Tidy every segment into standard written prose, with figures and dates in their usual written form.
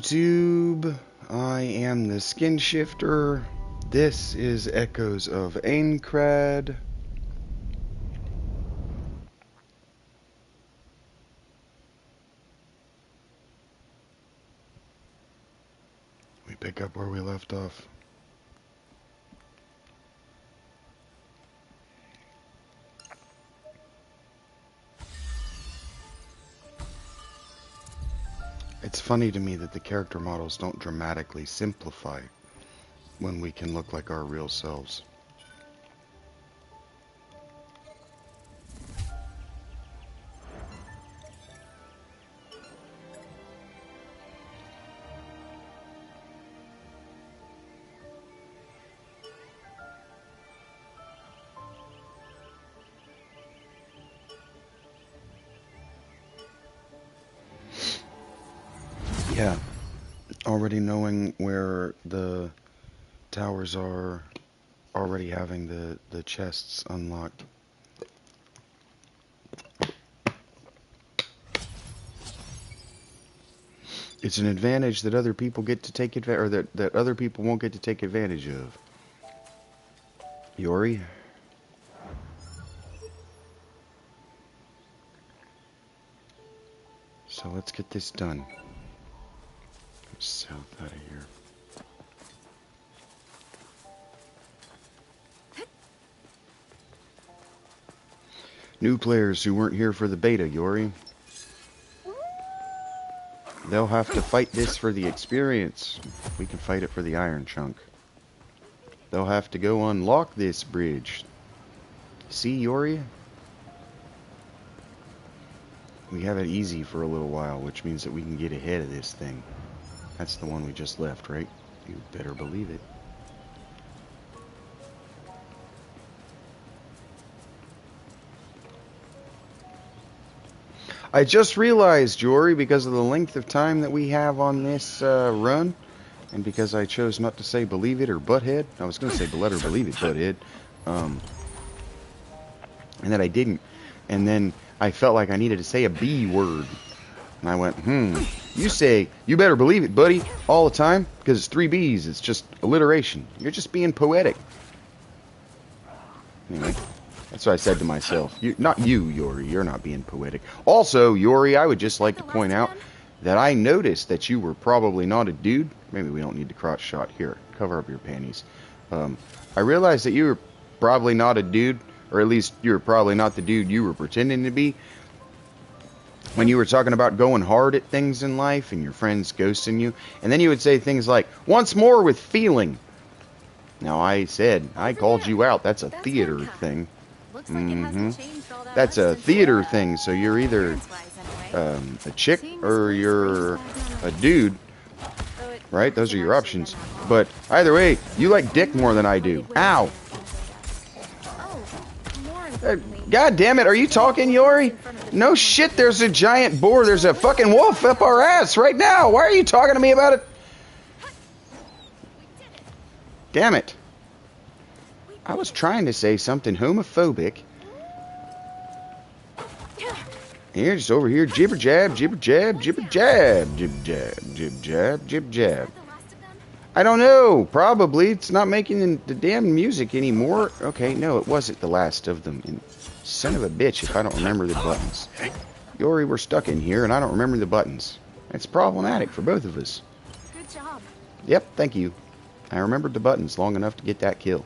YouTube, I am the Skin Shifter. This is Echoes of Aincrad. We pick up where we left off. It's funny to me that the character models don't dramatically simplify when we can look like our real selves. Yeah, already knowing where the towers are, already having the chests unlocked. It's an advantage that other people get to take advantage, or that other people won't get to take advantage of. Yori? So let's get this done. South out of here. New players who weren't here for the beta, Yori. They'll have to fight this for the experience. We can fight it for the iron chunk. They'll have to go unlock this bridge. See, Yori? We have it easy for a little while, which means that we can get ahead of this thing. That's the one we just left, right? You better believe it. I just realized, Yori, because of the length of time that we have on this run, and because I chose not to say believe it or butthead, I was going to say let or believe it, butthead, and that I didn't. And then I felt like I needed to say a B word. And I went, you say, you better believe it, buddy, all the time, because it's 3 B's. It's just alliteration. You're just being poetic. Anyway, that's what I said to myself. Not you, Yori. You're not being poetic. Also, Yori, I would just like to point out that I noticed that you were probably not a dude. Maybe we don't need the crotch shot here. Cover up your panties. I realized that you were probably not a dude, or at least you were probably not the dude you were pretending to be. When you were talking about going hard at things in life and your friends ghosting you, and then you would say things like, once more with feeling. Now I called you out. That's a theater thing. That's a theater thing, so you're either a chick or you're a dude, right? Those are your options. But either way, you like dick more than I do. Ow! God damn it, are you talking, Yori? No shit, there's a giant boar. There's a fucking wolf up our ass right now. Why are you talking to me about it? Damn it. I was trying to say something homophobic. And you're just over here jibber jab, jibber jab, jibber jab, jib jab, jib jab, jib jab. I don't know. Probably. It's not making the damn music anymore. Okay, no, it wasn't the last of them. And son of a bitch if I don't remember the buttons. Yori, we're stuck in here and I don't remember the buttons. It's problematic for both of us. Good job. Yep, thank you. I remembered the buttons long enough to get that kill.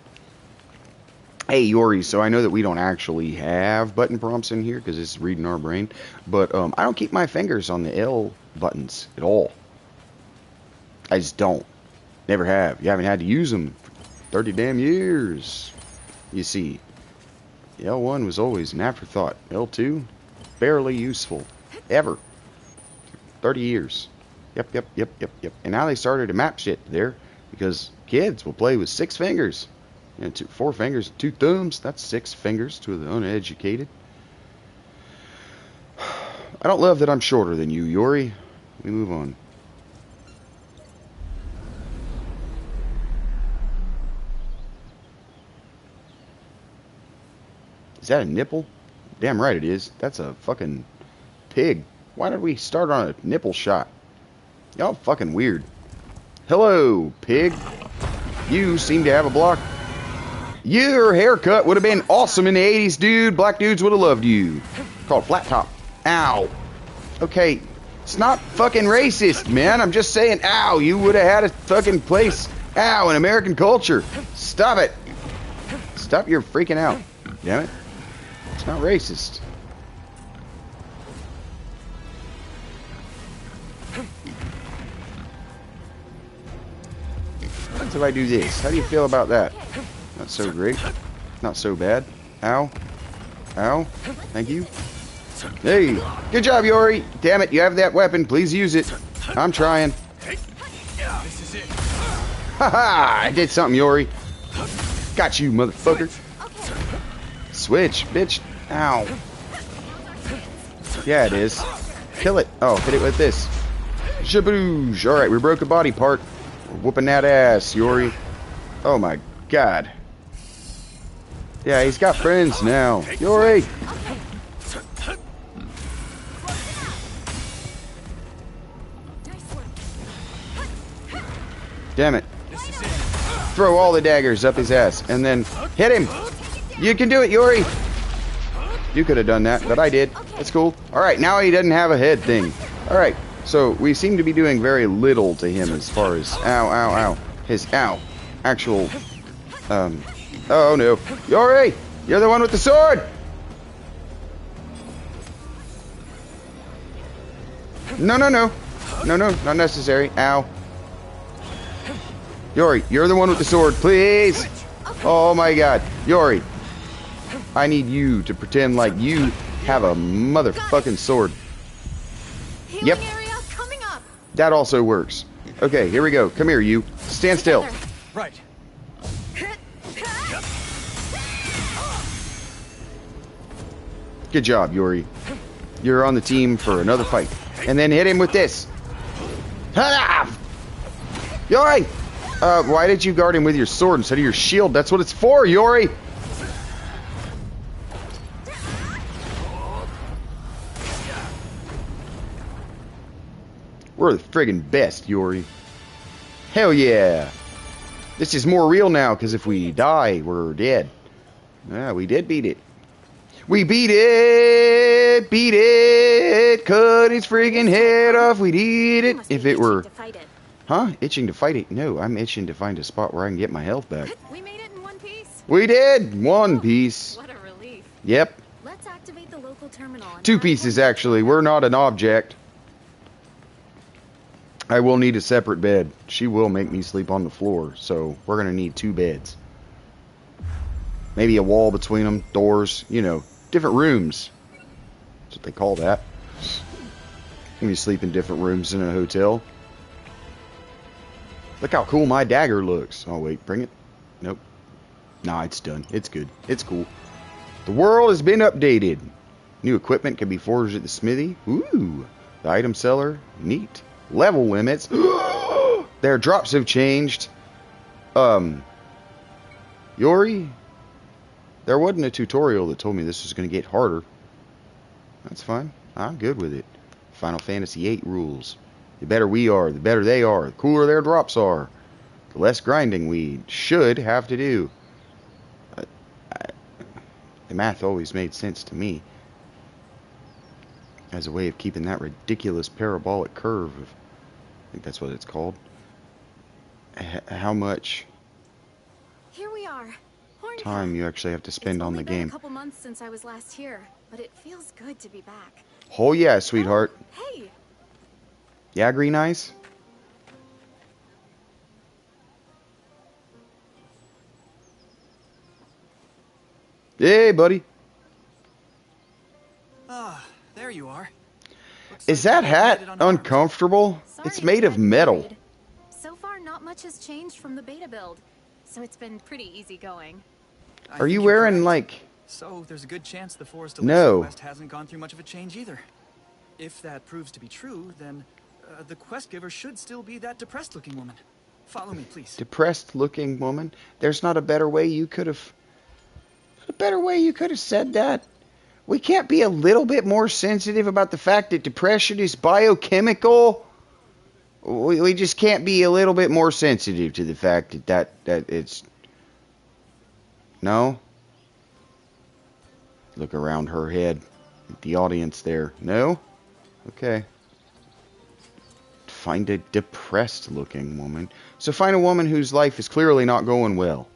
Hey, Yori, so I know that we don't actually have button prompts in here because it's reading our brain, but I don't keep my fingers on the L buttons at all. I just don't. Never have. You haven't had to use them for 30 damn years. You see, the L1 was always an afterthought. L2, barely useful. Ever. 30 years. Yep. And now they started to map shit there because kids will play with 6 fingers. You know, 4 fingers, 2 thumbs. That's 6 fingers to the uneducated. I don't love that I'm shorter than you, Yori. We move on. Is that a nipple? Damn right it is. That's a fucking pig. Why did we start on a nipple shot? Y'all fucking weird. Hello, pig. You seem to have a block. Your haircut would have been awesome in the 80s, dude. Black dudes would have loved you. Called flat top. Ow. Okay, it's not fucking racist, man. I'm just saying, ow, you would have had a fucking place. Ow, in American culture. Stop it. Stop your freaking out. Damn it. It's not racist. What if I do this? How do you feel about that? Not so great. Not so bad. Ow. Ow. Thank you. Hey. Good job, Yori. Damn it, you have that weapon. Please use it. I'm trying. Haha! I did something, Yori. Got you, motherfucker. Switch, bitch. Ow. Yeah, it is. Kill it. Oh, hit it with this. Shaboosh. Alright, we broke a body part. We're whooping that ass, Yori. Oh my god. Yeah, he's got friends now. Yori! Damn it. Throw all the daggers up his ass and then hit him. You can do it, Yori. You could have done that, but I did. It's cool. Alright, now he doesn't have a head thing. Alright, so we seem to be doing very little to him as far as... Ow, ow, ow. His, ow. Actual... Oh no. Yori! You're the one with the sword! No, no, no. No, no, not necessary. Ow. Yori, you're the one with the sword, please! Oh my god. Yori, I need you to pretend like you have a motherfucking sword. Yep. That also works. Okay, here we go. Come here, you. Stand still. Right. Good job, Yori. You're on the team for another fight. And then hit him with this. Ha! Yori! Why did you guard him with your sword instead of your shield? That's what it's for, Yori! We're the friggin' best, Yori. Hell yeah! This is more real now, because if we die, we're dead. Yeah, we did beat it. We beat it! Beat it! Cut his friggin' head off! We did it! If it were... Huh? Itching to fight it? No, I'm itching to find a spot where I can get my health back. We made it in one piece. We did! One piece. What a relief. Yep. Let's activate the local terminal. Two pieces, actually. We're not an object. I will need a separate bed. She will make me sleep on the floor, so we're going to need two beds. Maybe a wall between them, doors, you know, different rooms. That's what they call that. When you sleep in different rooms in a hotel. Look how cool my dagger looks. Oh, wait, bring it. Nope. Nah, it's done. It's good. It's cool. The world has been updated. New equipment can be forged at the smithy. Ooh. The item seller. Neat. Level limits. Their drops have changed. Yori? There wasn't a tutorial that told me this was going to get harder. That's fine. I'm good with it. Final Fantasy VIII rules. The better we are, the better they are. The cooler their drops are. The less grinding we should have to do. The math always made sense to me. As a way of keeping that ridiculous parabolic curve of, I think that's what it's called. How much Here we are. time you actually have to spend on the game. It's only been a couple months since I was last here, but it feels good to be back. Oh yeah, sweetheart. Oh, hey. Yeah, Green Eyes? Hey, buddy. Ah, there you are. Is that hat uncomfortable? Sorry, It's made of metal. So far, not much has changed from the beta build, so it's been pretty easy going. Are you wearing, like... So, there's a good chance the Forest No. Quest hasn't gone through much of a change either. If that proves to be true, then the quest giver should still be that depressed-looking woman. Follow me, please. Depressed-looking woman? There's not a better way you could have... A better way you could have said that? We can't be a little bit more sensitive about the fact that depression is biochemical? We just can't be a little bit more sensitive to the fact that it's... No? Look around her head. At the audience there. No? Okay. Find a depressed looking woman. So find a woman whose life is clearly not going well.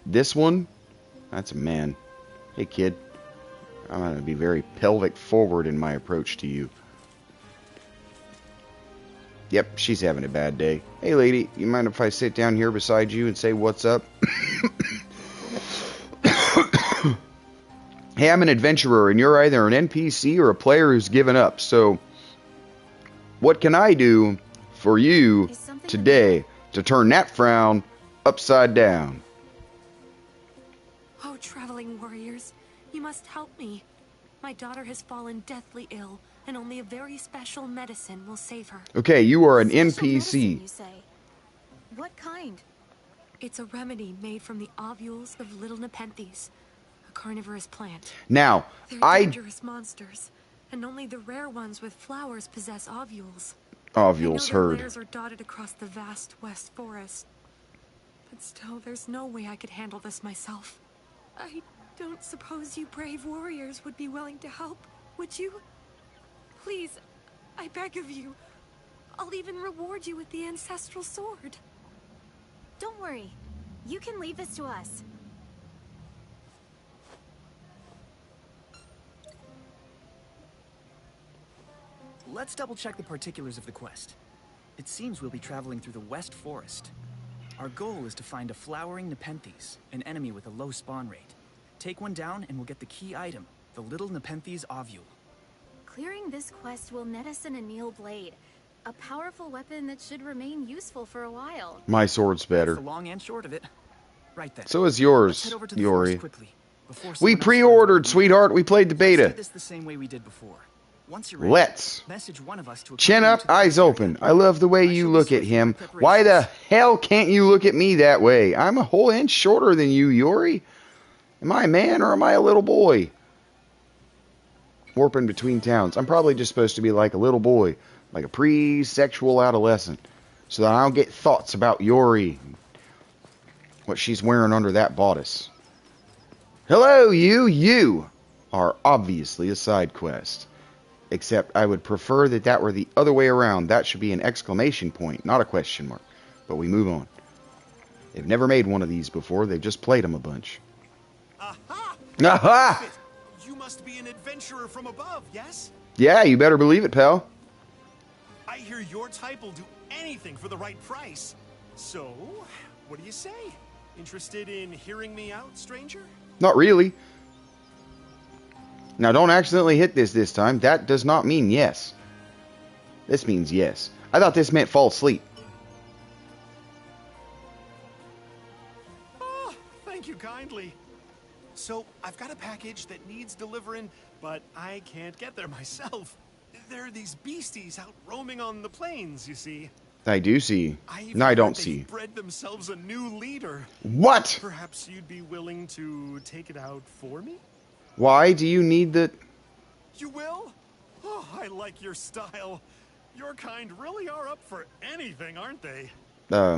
This one? That's a man. Hey kid. I'm going to be very pelvic forward in my approach to you. Yep, she's having a bad day. Hey lady, you mind if I sit down here beside you and say what's up? Hey, I'm an adventurer, and you're either an NPC or a player who's given up. So, what can I do for you today to turn that frown upside down? Oh, traveling warriors, you must help me. My daughter has fallen deathly ill, and only a very special medicine will save her. Okay, you are an Special NPC. medicine, you say? What kind? It's a remedy made from the ovules of little nepenthes, a carnivorous plant. Now, They're dangerous monsters, and only the rare ones with flowers possess ovules. Ovules, I know their heard. lairs are dotted across the vast west forest. But still, there's no way I could handle this myself. I don't suppose you brave warriors would be willing to help, would you? Please, I beg of you. I'll even reward you with the ancestral sword. Don't worry. You can leave this to us. Let's double check the particulars of the quest. It seems we'll be traveling through the West Forest. Our goal is to find a flowering Nepenthes, an enemy with a low spawn rate. Take one down and we'll get the key item, the little Nepenthes ovule. Clearing this quest will net us an anneal blade, a powerful weapon that should remain useful for a while. My sword's better. That's the long and short of it. Right then. So is Let's yours, head over to the Yori. forest quickly, before We someone else finds pre-ordered, what we sweetheart. We played the need. Let's beta. do this the same way we did before. Once you're ready, Let's. message one of us to Chin accompany you up, to the eyes area. open. I love the way I you shall be look at swift in my him. Why the preparations. hell can't you look at me that way? I'm a whole inch shorter than you, Yori. Am I a man or am I a little boy? Warping between towns. I'm probably just supposed to be like a little boy, like a pre-sexual adolescent, so that I don't get thoughts about Yori, what she's wearing under that bodice. Hello, you. You are obviously a side quest. Except I would prefer that that were the other way around. That should be an exclamation point, not a question mark. But we move on. They've never made one of these before. They've just played them a bunch. Aha! Aha! You must be an adventurer from above, yes? Yeah, you better believe it, pal. I hear your type will do anything for the right price. So, what do you say? Interested in hearing me out, stranger? Not really. Now, don't accidentally hit this time. That does not mean yes. This means yes. I thought this meant fall asleep. Oh, thank you kindly. So, I've got a package that needs delivering, but I can't get there myself. There are these beasties out roaming on the plains, you see. I do see. I've No, I heard don't they've see. bred themselves a new leader. What? Perhaps you'd be willing to take it out for me? Why do you need the... You will? Oh, I like your style. Your kind really are up for anything, aren't they? Now,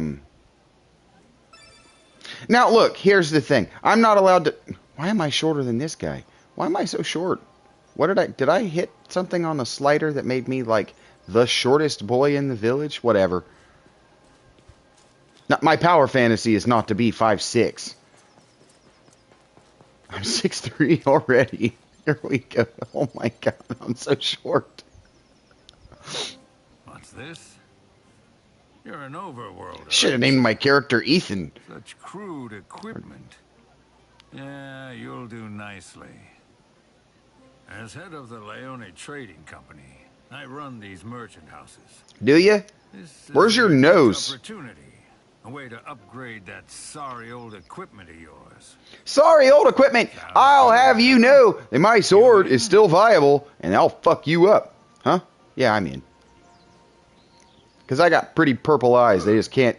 look, here's the thing. I'm not allowed to... Why am I shorter than this guy? Why am I so short? What did I hit something on the slider that made me, like, the shortest boy in the village? Whatever. Now, my power fantasy is not to be 5'6". I'm 6'3" already. Here we go. Oh my god, I'm so short. What's this? You're an overworlder. Should have named my character Ethan. Such crude equipment. Yeah, you'll do nicely. As head of the Leone Trading Company, I run these merchant houses. Do you? This is Where's your a nose? opportunity. A way to upgrade that sorry old equipment of yours. Sorry, old equipment. I'll have you know that my sword is still viable, and I'll fuck you up. Huh? Yeah, I'm in. Because I got pretty purple eyes. They just can't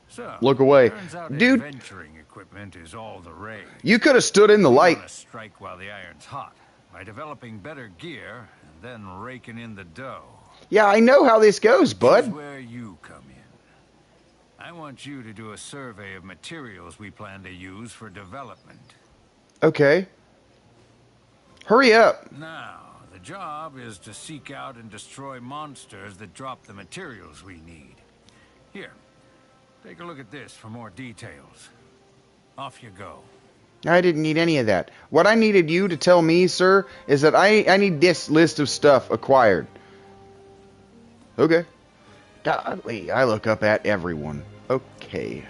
So, look away. turns out Dude, adventuring equipment is all the rage. you could have stood in the You light. wanna strike while the iron's hot by developing better gear and then raking in the dough. Yeah, I know how this goes, This is bud. where I want you to do a survey of materials we plan to use for development. Okay. Hurry up. Now, the job is to seek out and destroy monsters that drop the materials we need. Here, take a look at this for more details. Off you go. I didn't need any of that. What I needed you to tell me, sir, is that I need this list of stuff acquired. Okay. Golly, I look up at everyone. Okay.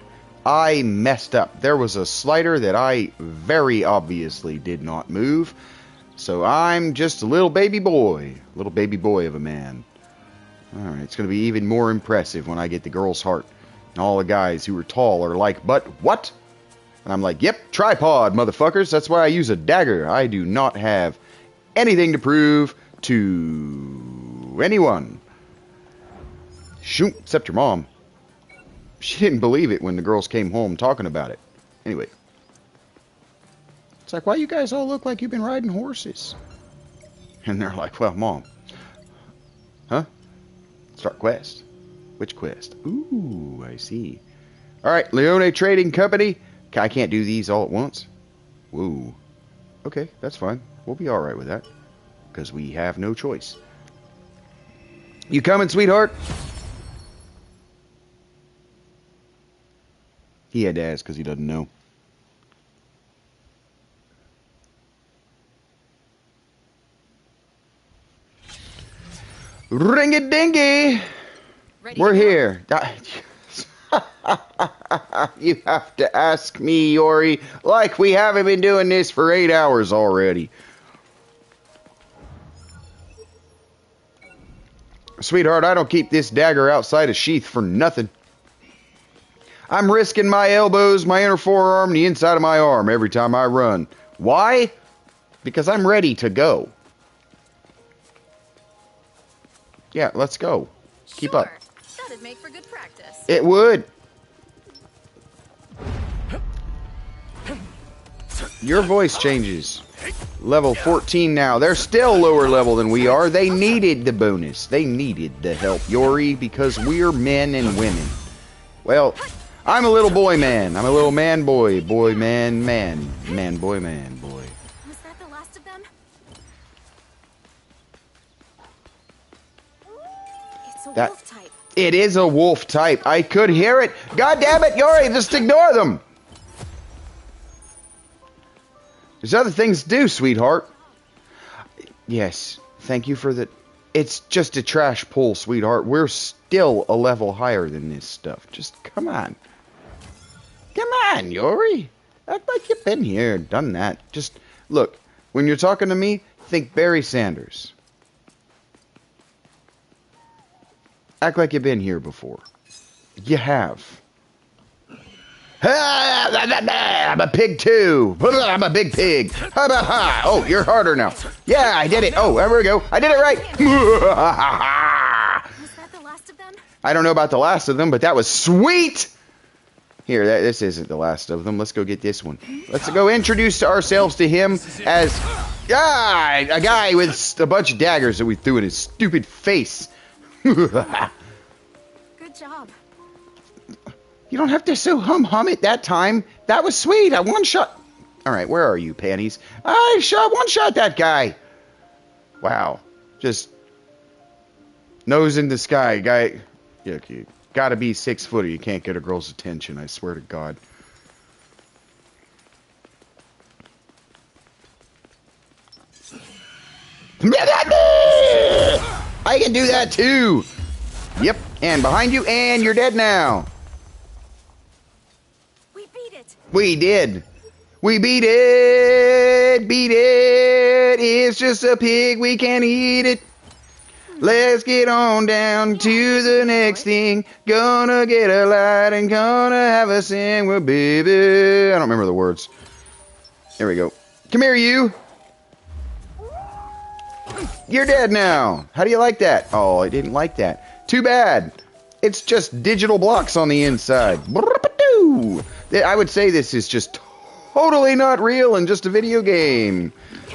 I messed up. There was a slider that I very obviously did not move. So I'm just a little baby boy. Little baby boy of a man. Alright, it's going to be even more impressive when I get the girl's heart. And all the guys who are tall are like, but what? And I'm like, yep, tripod, motherfuckers. That's why I use a dagger. I do not have anything to prove to anyone. Shoot, except your mom. She didn't believe it when the girls came home talking about it. Anyway. It's like, why you guys all look like you've been riding horses? And they're like, well, Mom. Huh? Start quest. Which quest? Ooh, I see. Alright, Leone Trading Company. I can't do these all at once. Woo. Okay, that's fine. We'll be alright with that. Because we have no choice. You coming, sweetheart? He had to ask because he doesn't know. Ring-a-dingy! We're here. You have to ask me, Yori, like we haven't been doing this for 8 hours already. Sweetheart, I don't keep this dagger outside a sheath for nothing. I'm risking my elbows, my inner forearm, and the inside of my arm every time I run. Why? Because I'm ready to go. Yeah, let's go. Keep up. That'd make for good practice. It would. Your voice changes. Level 14 now. They're still lower level than we are. They needed the bonus. They needed the help, Yori, because we're men and women. Well, I'm a little boy man. I'm a little man boy. Boy man man. Man boy man boy. Was that the last of them? It's a wolf type. It is a wolf type. I could hear it. God damn it, Yori, just ignore them. There's other things to do, sweetheart. Yes, thank you for the... It's just a trash pull, sweetheart. We're still a level higher than this stuff. Just come on. Come on, Yori. Act like you've been here, done that. Just, look, when you're talking to me, think Barry Sanders. Act like you've been here before. You have. I'm a pig too. I'm a big pig. Oh, you're harder now. Yeah, I did it. Oh, there we go. I did it right. Was that the last of them? I don't know about the last of them, but that was sweet. Here, this isn't the last of them. Let's go get this one. Let's go introduce ourselves to him as a guy with a bunch of daggers that we threw in his stupid face. Good job. You don't have to so hum it that time. That was sweet. I one-shot. All right, where are you, panties? I one-shot that guy. Wow. Just nose in the sky. Guy, you gotta be 6 foot or you can't get a girl's attention. I swear to God. I can do that too. Yep, and behind you, and you're dead now. We beat it. We did. We beat it. Beat it. It's just a pig. We can't eat it. Let's get on down to the next thing. Gonna get a light and gonna have a sing with baby. I don't remember the words. There we go. Come here, you. You're dead now. How do you like that? Oh, I didn't like that. Too bad. It's just digital blocks on the inside. I would say this is just totally not real and just a video game.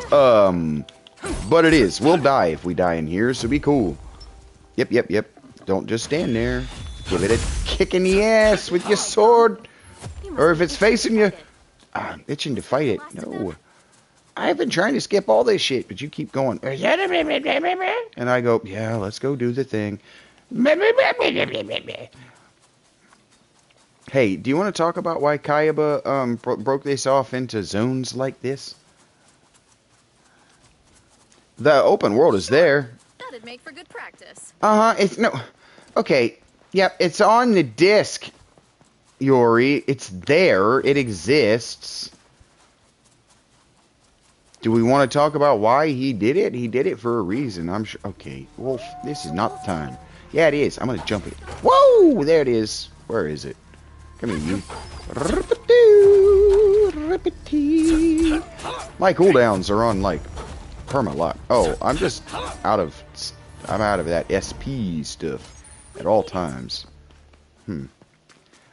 But it is. We'll die if we die in here, so be cool. Yep. Don't just stand there. give it a kick in the ass with your sword. Or if it's facing you, I'm itching to fight it. No. I've been trying to skip all this shit, but you keep going. And I go, yeah, let's go do the thing. Hey, do you want to talk about why Kayaba broke this off into zones like this? The open world is there. That'd make for good practice. It's no. Okay. Yep, it's on the disc, Yori. It's there. It exists. Do we want to talk about why he did it? He did it for a reason. I'm sure. Okay. Well, this is not the time. Yeah, it is. I'm going to jump it. Whoa! There it is. Where is it? Come here, you. My cooldowns are on, like, perma-lock. Oh, I'm just out of that SP stuff at all times.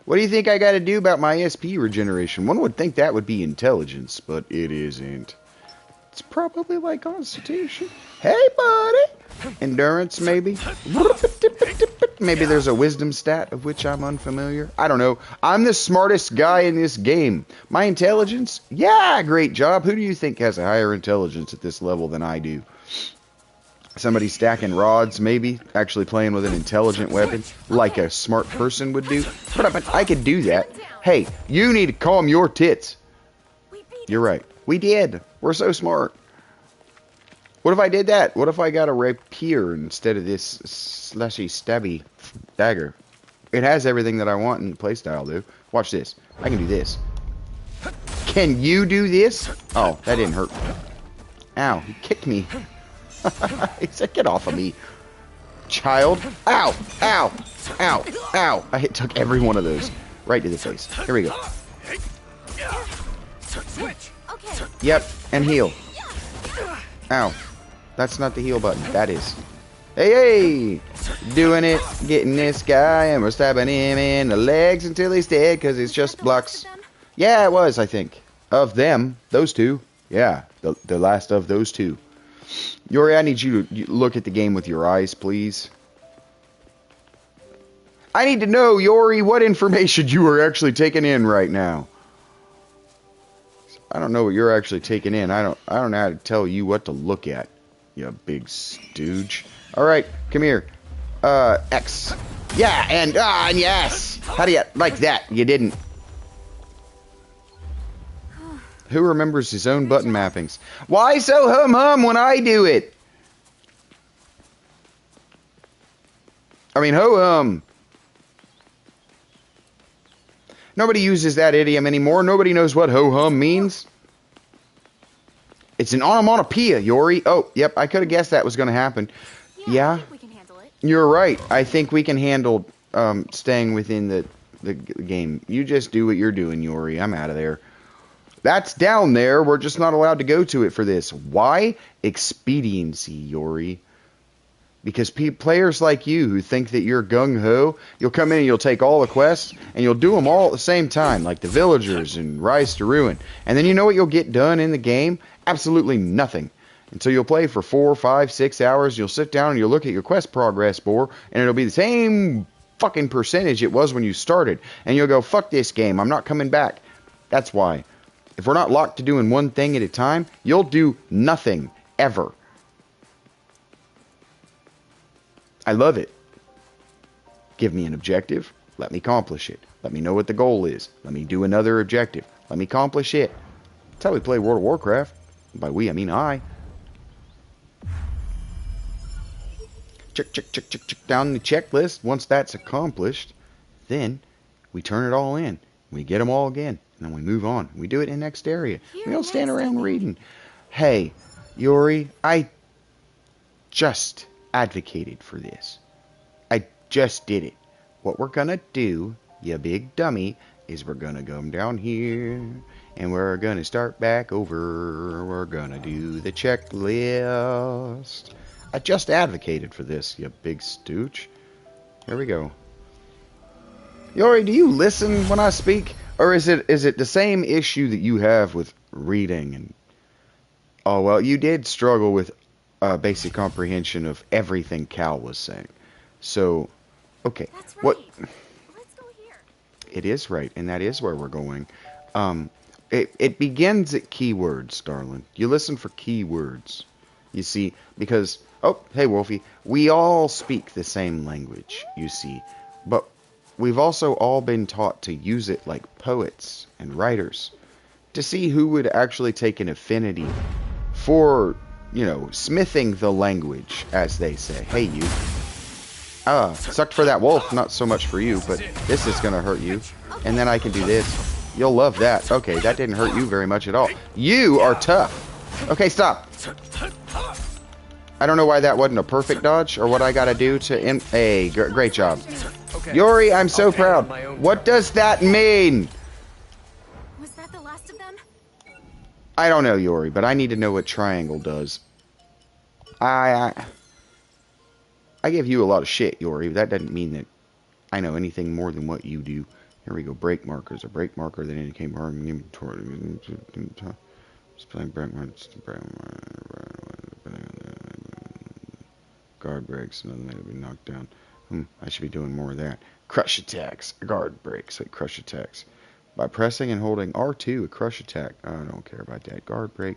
What do you think I got to do about my SP regeneration? One would think that would be intelligence, but it isn't. It's probably like Constitution. Hey, buddy! Endurance, maybe? Maybe there's a wisdom stat of which I'm unfamiliar. I don't know. I'm the smartest guy in this game. My intelligence? Yeah, great job. Who do you think has a higher intelligence at this level than I do? Somebody stacking rods, maybe? Actually playing with an intelligent weapon, like a smart person would do? But I could do that. Hey, you need to calm your tits. You're right. We did. We're so smart. What if I did that? What if I got a rapier instead of this slashy stabby dagger? It has everything that I want in the playstyle, dude. Watch this. I can do this. Can you do this? Oh, that didn't hurt. Ow, he kicked me. He said, get off of me, child. Ow, ow, ow, ow. Took every one of those right to the face. Here we go. Yep, and heal. Ow. That's not the heal button. That is. Hey, hey! Doing it. Getting this guy, and we're stabbing him in the legs until he's dead, because it's just blocks. Yeah, it was, I think. Of them. Those two. Yeah, the last of those two. Yori, I need you to look at the game with your eyes, please. I need to know, Yori, what information you are actually taking in right now. I don't know what you're actually taking in. I don't know how to tell you what to look at, you big stooge. All right, come here. X. Yeah, and yes. How do you like that? You didn't. Who remembers his own button mappings? Why so hum when I do it? I mean, ho-hum. Nobody uses that idiom anymore. Nobody knows what ho-hum means. It's an onomatopoeia, Yori. Oh, yep, I could have guessed that was going to happen. Yeah? I think we can handle it. You're right. I think we can handle staying within the game. You just do what you're doing, Yori. I'm out of there. That's down there. We're just not allowed to go to it for this. Why? Expediency, Yori. Because players like you who think that you're gung-ho, you'll come in and you'll take all the quests, and you'll do them all at the same time, like the Villagers and Rise to Ruin. And then you know what you'll get done in the game? Absolutely nothing. And so you'll play for 4, 5, 6 hours, you'll sit down and you'll look at your quest progress bar, and it'll be the same fucking percentage it was when you started. And you'll go, fuck this game, I'm not coming back. That's why. If we're not locked to doing one thing at a time, you'll do nothing, ever. I love it. Give me an objective. Let me accomplish it. Let me know what the goal is. Let me do another objective. Let me accomplish it. That's how we play World of Warcraft. By we, I mean I. Check down the checklist. Once that's accomplished, then we turn it all in. We get them all again. And then we move on. We do it in the next area. We don't stand around reading. Hey, Yori, I just advocated for this. I just did it. What we're gonna do, you big dummy, is we're gonna come down here and we're gonna start back over. We're gonna do the checklist. I just advocated for this, you big stooge. Here we go. Yori, do you listen when I speak? Or is it the same issue that you have with reading? And oh, well, you did struggle with basic comprehension of everything Cal was saying. So, Okay. That's right. What? Let's go here. It is right, and that is where we're going. It begins at keywords, darling. You listen for keywords. You see, because, oh, hey, Wolfie, we all speak the same language, you see, but we've also all been taught to use it like poets and writers to see who would actually take an affinity for, you know, smithing the language, as they say. Hey, you. Sucked for that wolf, not so much for you, but this is gonna hurt you. And then I can do this. You'll love that. Okay, that didn't hurt you very much at all. You are tough. Okay, stop. I don't know why that wasn't a perfect dodge, or what I gotta do to hey, great job. Yori, I'm so proud. What does that mean? Was that the last of them? I don't know, Yori, but I need to know what triangle does. I give you a lot of shit, Yori. That doesn't mean that I know anything more than what you do. Here we go. Break markers. A break marker that indicate marking inventory. Guard breaks. Another man will be knocked down. I should be doing more of that. Crush attacks. Guard breaks. Like crush attacks. By pressing and holding R2, a crush attack. I don't care about that. Guard break.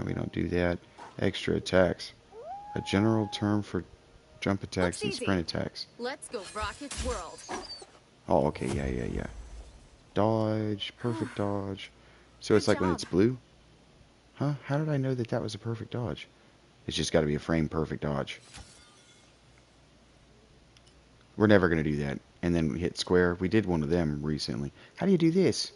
We don't do that. Extra attacks. A general term for jump attacks and sprint attacks. Let's go rock its world. Oh, okay, yeah. Dodge, perfect dodge. So it's like when it's blue? Huh? How did I know that that was a perfect dodge? It's just got to be a frame perfect dodge. We're never going to do that. And then we hit square. We did one of them recently. How do you do this?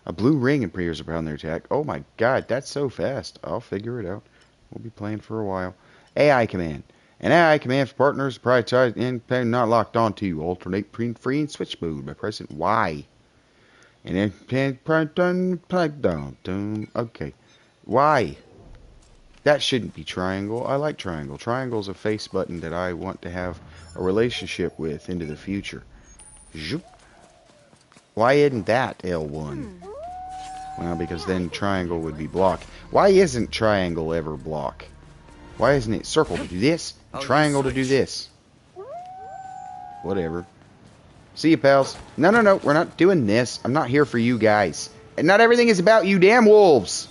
A blue ring appears upon their attack. Oh my god, that's so fast. I'll figure it out. We'll be playing for a while. AI command. An AI command for partners prioritized and not locked onto. Alternate free and switch mode by pressing Y. And then okay. Y. That shouldn't be triangle. I like triangle. Triangle's a face button that I want to have a relationship with into the future. Why isn't that L1? Well, because then triangle would be block. Why isn't triangle ever block? Why isn't it circle to do this, and triangle to do this? Whatever. See you, pals. No, we're not doing this. I'm not here for you guys. And not everything is about you damn wolves.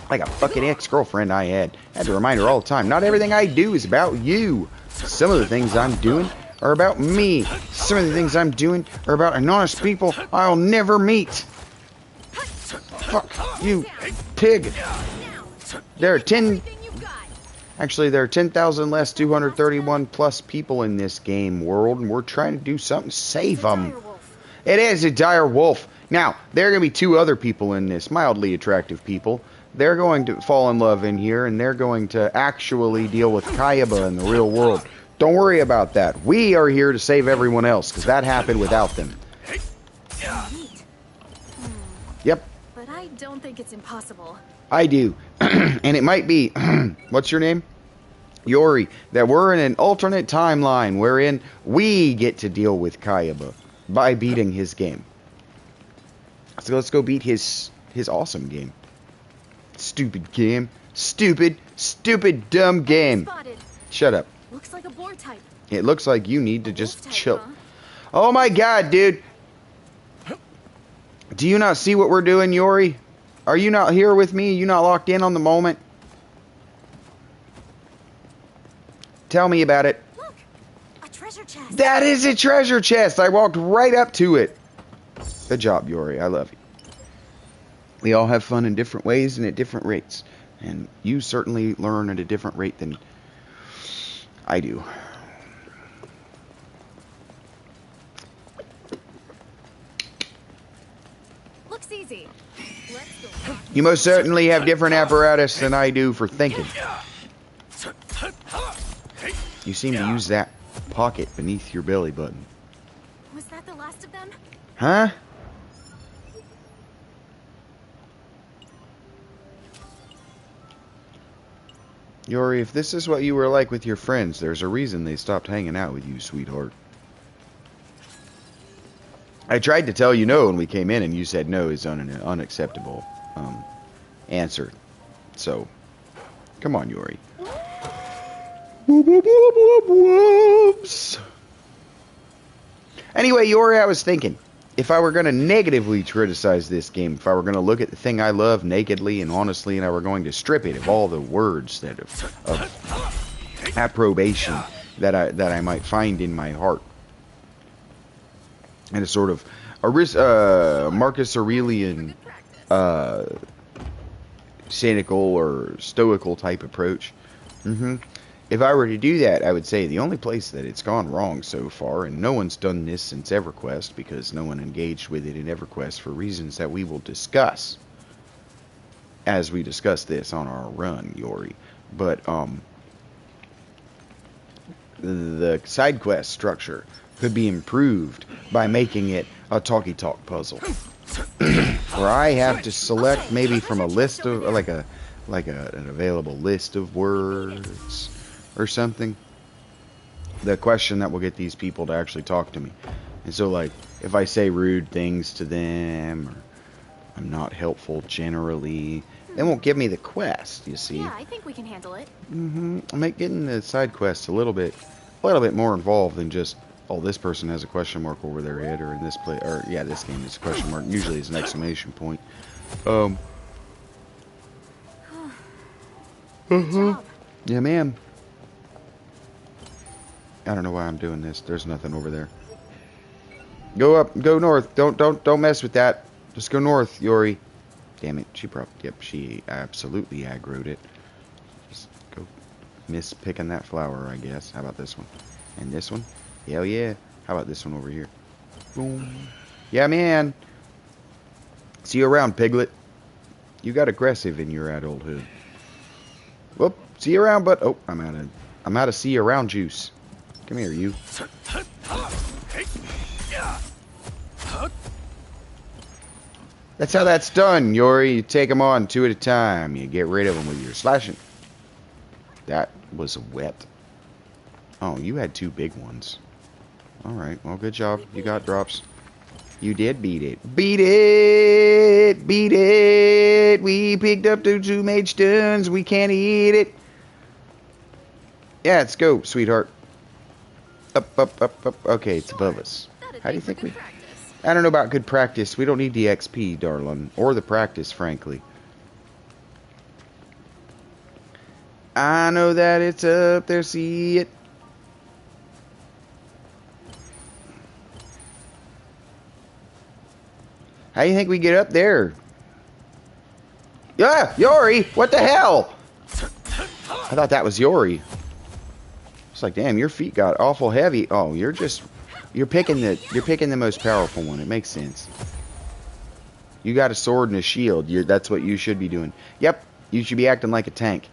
Like a fucking ex-girlfriend I had to remind her all the time, not everything I do is about you. Some of the things I'm doing are about me. Some of the things I'm doing are about anonymous people I'll never meet. Fuck you, pig. There are 10... Actually, there are 10,000 less 231 plus people in this game world, and we're trying to do something to save them. It is a dire wolf. Now, there are going to be two other people in this, mildly attractive people. They're going to fall in love in here, and they're going to actually deal with Kayaba in the real world. Don't worry about that. We are here to save everyone else, because that happened without them. Yep. But I don't think it's impossible. I do. And it might be, what's your name? Yori. That we're in an alternate timeline wherein we get to deal with Kayaba by beating his game. So let's go beat his awesome game. Stupid game. Stupid, dumb game. Spotted. Shut up. Looks like a boar type. It looks like you need to just type, chill. huh? Oh my god, dude. Do you not see what we're doing, Yori? Are you not here with me? You not locked in on the moment? Tell me about it. Look, a treasure chest. That is a treasure chest. I walked right up to it. Good job, Yori. I love you. We all have fun in different ways and at different rates. And you certainly learn at a different rate than I do. Looks easy. Let's go. You most certainly have different apparatus than I do for thinking. You seem to use that pocket beneath your belly button. Was that the last of them? Huh? Yori, if this is what you were like with your friends, there's a reason they stopped hanging out with you, sweetheart. I tried to tell you no when we came in, and you said no is an unacceptable answer. So, come on, Yori. Whoop, whoop, whoop, whoop, whoops. Anyway, Yori, I was thinking, if I were going to negatively criticize this game, if I were going to look at the thing I love nakedly and honestly, and I were going to strip it of all the words that of approbation that I might find in my heart, and a sort of Marcus Aurelian cynical or stoical type approach. If I were to do that, I would say the only place that it's gone wrong so far, and no one's done this since EverQuest, because no one engaged with it in EverQuest for reasons that we will discuss as we discuss this on our run, Yori. But the side quest structure could be improved by making it a talkie-talk puzzle, where I have to select maybe from a list of an available list of words or something, the question that will get these people to actually talk to me. And so, like, if I say rude things to them, or I'm not helpful generally, they won't give me the quest, you see. Yeah, I think we can handle it. Make getting the side quests a little bit more involved than just, oh, this person has a question mark over their head, or in this play, or yeah, this game is a question mark. Usually it's an exclamation point. Good job. Yeah, ma'am. I don't know why I'm doing this. There's nothing over there. Go up, go north. Don't mess with that. Just go north, Yori. Damn it. She absolutely aggroed it. Just go miss picking that flower, I guess. How about this one? And this one? Hell yeah. How about this one over here? Boom. Yeah, man. See you around, Piglet. You got aggressive in your adulthood. Whoop. See you around, but oh, I'm out of see you around juice. Come here, you. That's how that's done, Yori. You take them on 2 at a time. You get rid of them with your slashing. That was wet. Oh, you had 2 big ones. Alright, well, good job. You got drops. You did beat it. Beat it! Beat it! We picked up the 2 mage stones. We can't eat it. Yeah, let's go, sweetheart. Up, up, up, up. Okay, it's above us. How do you think we... I don't know about good practice. We don't need the XP, darling. Or the practice, frankly. I know that it's up there. See it. How do you think we get up there? Yeah, Yori! What the hell? I thought that was Yori. It's like, damn, your feet got awful heavy. Oh, you're picking the most powerful one. It makes sense. You got a sword and a shield. That's what you should be doing. Yep, you should be acting like a tank.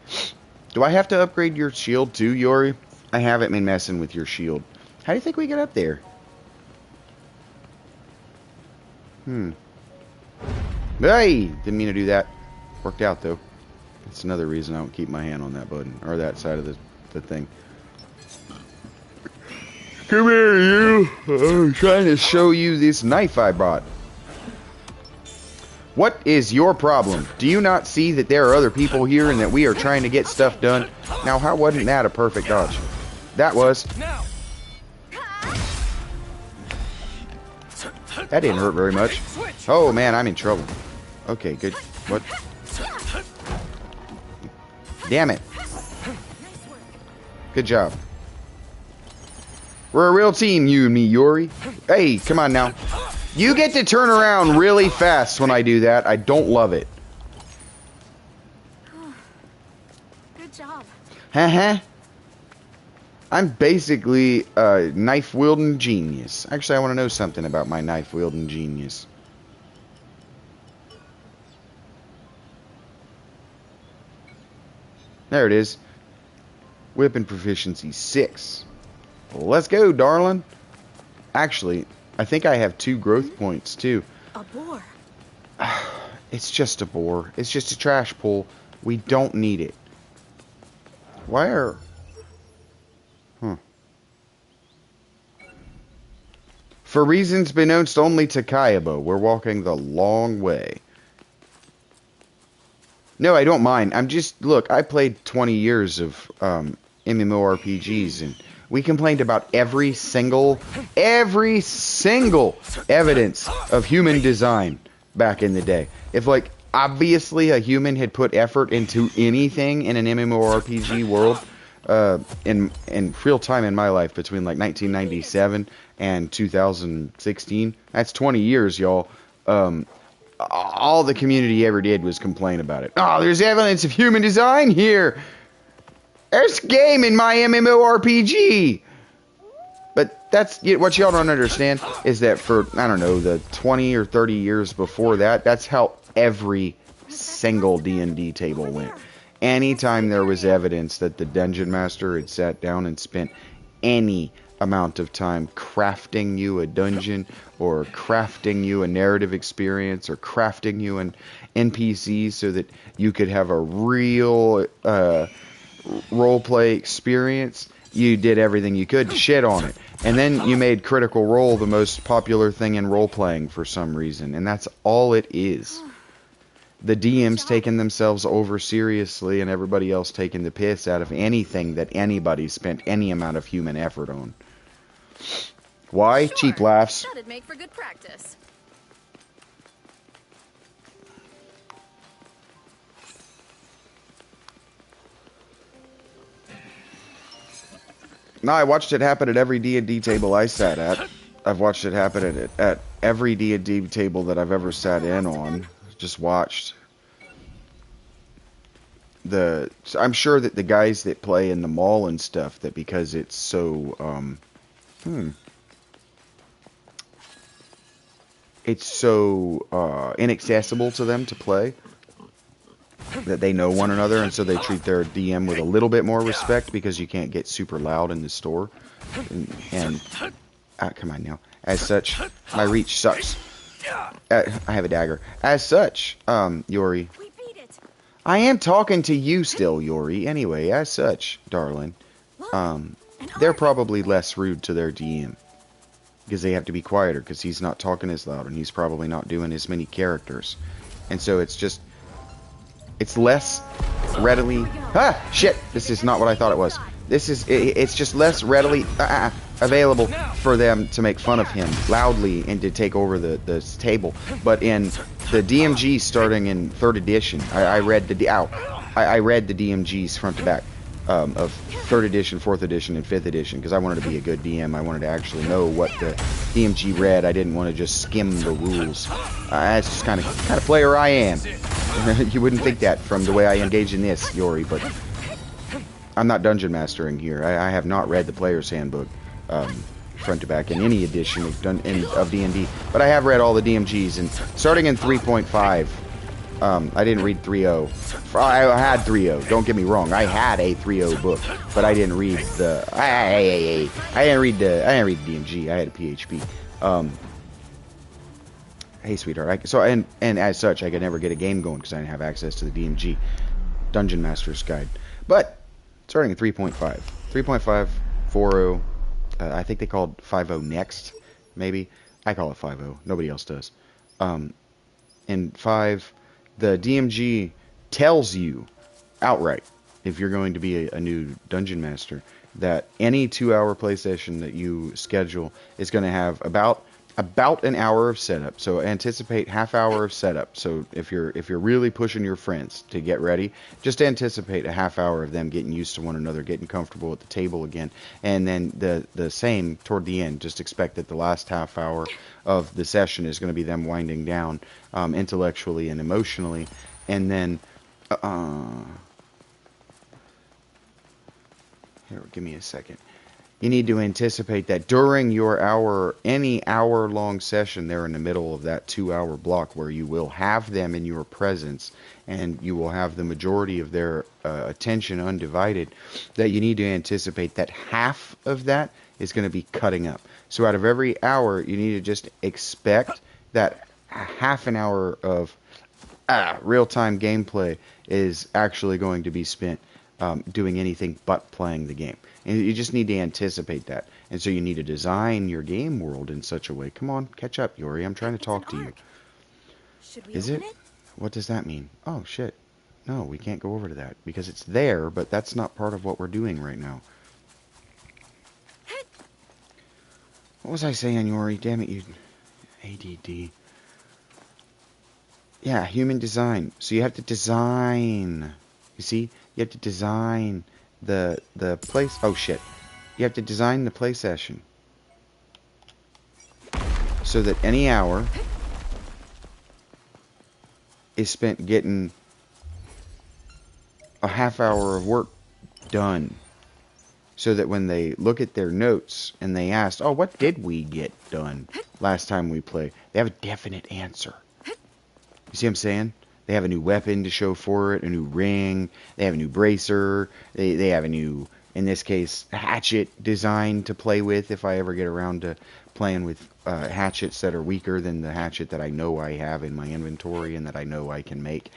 Do I have to upgrade your shield too, Yori? I haven't been messing with your shield. How do you think we get up there? Hey! Didn't mean to do that. Worked out, though. That's another reason I don't keep my hand on that button. Or that side of the thing. Come here, you! I'm trying to show you this knife I bought. What is your problem? Do you not see that there are other people here and that we are trying to get stuff done? Now, how wasn't that a perfect dodge? That was. That didn't hurt very much. Oh, man, I'm in trouble. Okay, good. What? Damn it. Good job. We're a real team, you and me, Yori. Hey, come on now. You get to turn around really fast when I do that. I don't love it. Good job. Haha. I'm basically a knife-wielding genius. Actually, I want to know something about my knife-wielding genius. There it is. Weapon proficiency 6. Let's go, darling. Actually, I think I have 2 growth points, too. A boar. It's just a boar. It's just a trash pull. We don't need it. Why are... For reasons beknownst only to Kayabo, we're walking the long way. No, I don't mind. I'm just... Look, I played 20 years of MMORPGs, and we complained about every single evidence of human design back in the day. If, like, obviously a human had put effort into anything in an MMORPG world, in real time in my life, between like 1997 and 2016, that's 20 years, y'all. All the community ever did was complain about it. Oh, there's evidence of human design here. There's game in my MMORPG. But that's what y'all don't understand is that for, I don't know, the 20 or 30 years before that, that's how every single D&D table went. Anytime there was evidence that the dungeon master had sat down and spent any amount of time crafting you a dungeon, or crafting you a narrative experience, or crafting you an NPC so that you could have a real roleplay experience, you did everything you could to shit on it. And then you made Critical Role the most popular thing in role-playing for some reason, and that's all it is. The DMs taking themselves over seriously, and everybody else taking the piss out of anything that anybody spent any amount of human effort on. Why? Sure. Cheap laughs. That'd make for good practice. No, I watched it happen at every D&D table I sat at. I've watched it happen at every D&D table that I've ever sat in on. Just watched. I'm sure that the guys that play in the mall and stuff, that because it's so it's so inaccessible to them to play, that they know one another, and so they treat their DM with a little bit more respect, because you can't get super loud in the store. And come on now. As such, my reach sucks. I have a dagger. As such, Yori, I am talking to you still, Yori. Anyway, as such, darling, they're probably less rude to their DM, because they have to be quieter, because he's not talking as loud, and he's probably not doing as many characters. And so it's just, it's less readily... Ah! Shit! This is not what I thought it was. It's just less readily available for them to make fun of him loudly and to take over the table. But in the DMG starting in 3rd edition, I read the DMGs front to back of 3rd edition, 4th edition, and 5th edition, because I wanted to be a good DM. I wanted to actually know what the DMG read. I didn't want to just skim the rules. That's just kind of player I am. You wouldn't think that from the way I engage in this, Yori, but I'm not dungeon mastering here. I have not read the player's handbook front to back in any edition of D&D, but I have read all the DMGs, and starting in 3.5, I didn't read 3.0. I had 3.0. Don't get me wrong. I had a 3.0 book, but I didn't read the. I didn't read the DMG. I had a PHP. Hey, sweetheart. And as such, I could never get a game going because I didn't have access to the DMG Dungeon Master's Guide. But starting at 3.5, 3.5, 4.0. I think they called 5.0 next. Maybe I call it 5.0. Nobody else does. In 5. The DMG tells you outright, if you're going to be a new Dungeon Master, that any 2-hour play session that you schedule is going to have about an hour of setup. So anticipate half hour of setup. So if you're really pushing your friends to get ready, just anticipate a half hour of them getting used to one another, getting comfortable at the table again, and then the same toward the end. Just expect that the last half hour of the session is going to be them winding down intellectually and emotionally, and then here, give me a second. You need to anticipate that during your any hour-long session, they're in the middle of that 2-hour block where you will have them in your presence and you will have the majority of their attention undivided, that you need to anticipate that half of that is going to be cutting up. So out of every hour, you need to just expect that half an hour of real-time gameplay is actually going to be spent doing anything but playing the game. And you just need to anticipate that. And so you need to design your game world in such a way. Come on, catch up, Yori. I'm trying to talk to you. Should we Is open it? it? What does that mean? Oh, shit. No, we can't go over to that because it's there, but that's not part of what we're doing right now. What was I saying, Yori? Damn it, you... ADD. Yeah, human design. So you have to design. You see? You have to design the place... Oh, shit. You have to design the play session. So that any hour is spent getting a half hour of work done. So that when they look at their notes and they ask, oh, what did we get done last time we played? They have a definite answer. You see what I'm saying? They have a new weapon to show for it, a new ring, they have a new bracer, they have a new, in this case, hatchet design to play with if I ever get around to playing with hatchets that are weaker than the hatchet that I know I have in my inventory and that I know I can make.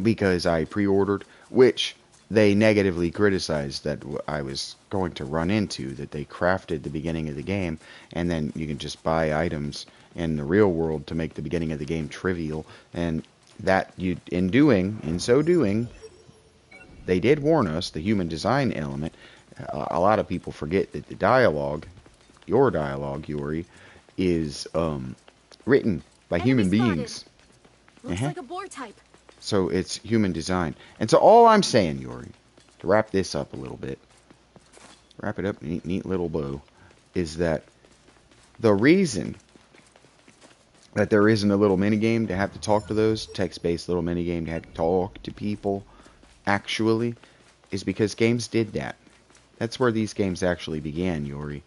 Because I pre-ordered, which they negatively criticized that I was going to run into, that they crafted the beginning of the game, and then you can just buy items in the real world to make the beginning of the game trivial, and that in so doing, they did warn us, the human design element. A lot of people forget that the dialogue, your dialogue, Yori, is written by human beings. Looks like a boar type. So it's human design. And so all I'm saying, Yori, to wrap this up a little bit, wrap it up, neat little bow, is that the reason that there isn't a little minigame to have to talk to those, text-based little minigame to have to talk to people, actually, is because games did that. That's where these games actually began, Yori.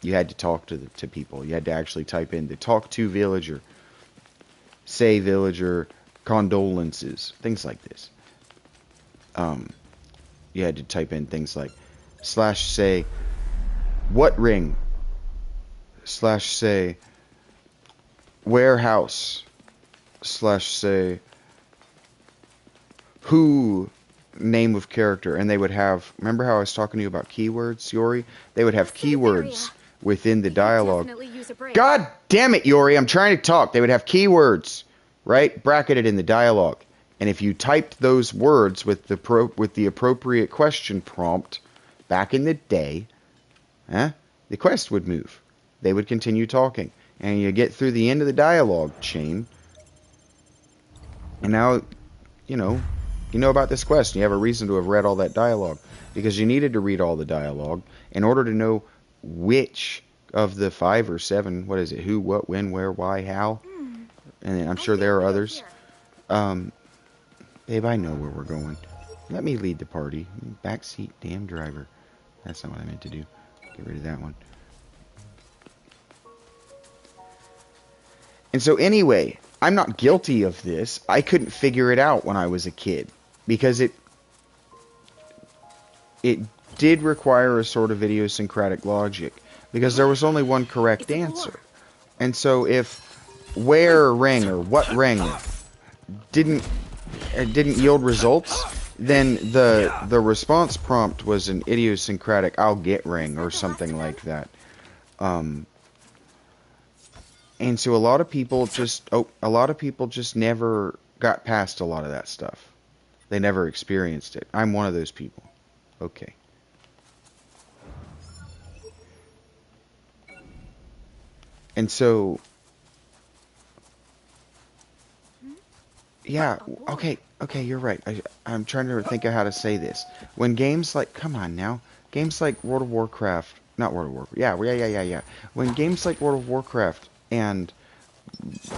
You had to talk to people. You had to actually type in the talk to villager, say villager, condolences, things like this. You had to type in things like / say what ring / say warehouse / say who name of character, and they would have, remember how I was talking to you about keywords, Yori? They would have keywords within the dialogue. God damn it, Yori, I'm trying to talk. They would have keywords, right, bracketed in the dialogue. And if you typed those words with the appropriate question prompt back in the day, the quest would move. They would continue talking. And you get through the end of the dialogue chain. And now, you know about this quest. And you have a reason to have read all that dialogue. Because you needed to read all the dialogue in order to know which of the 5 or 7, what is it, who, what, when, where, why, how. And I'm sure there are others. Babe, I know where we're going. Let me lead the party. Backseat damn driver. That's not what I meant to do. Get rid of that one. And so anyway, I'm not guilty of this. I couldn't figure it out when I was a kid. Because it did require a sort of idiosyncratic logic. Because there was only one correct answer. And so if where ring or what ring didn't yield results, then the response prompt was an idiosyncratic I'll get ring or something like that. And so a lot of people just never got past a lot of that stuff. They never experienced it. I'm one of those people. Okay. And so yeah, okay, you're right. I'm trying to think of how to say this. When games like, come on now, games like World of Warcraft, not World of Warcraft, yeah. When games like World of Warcraft and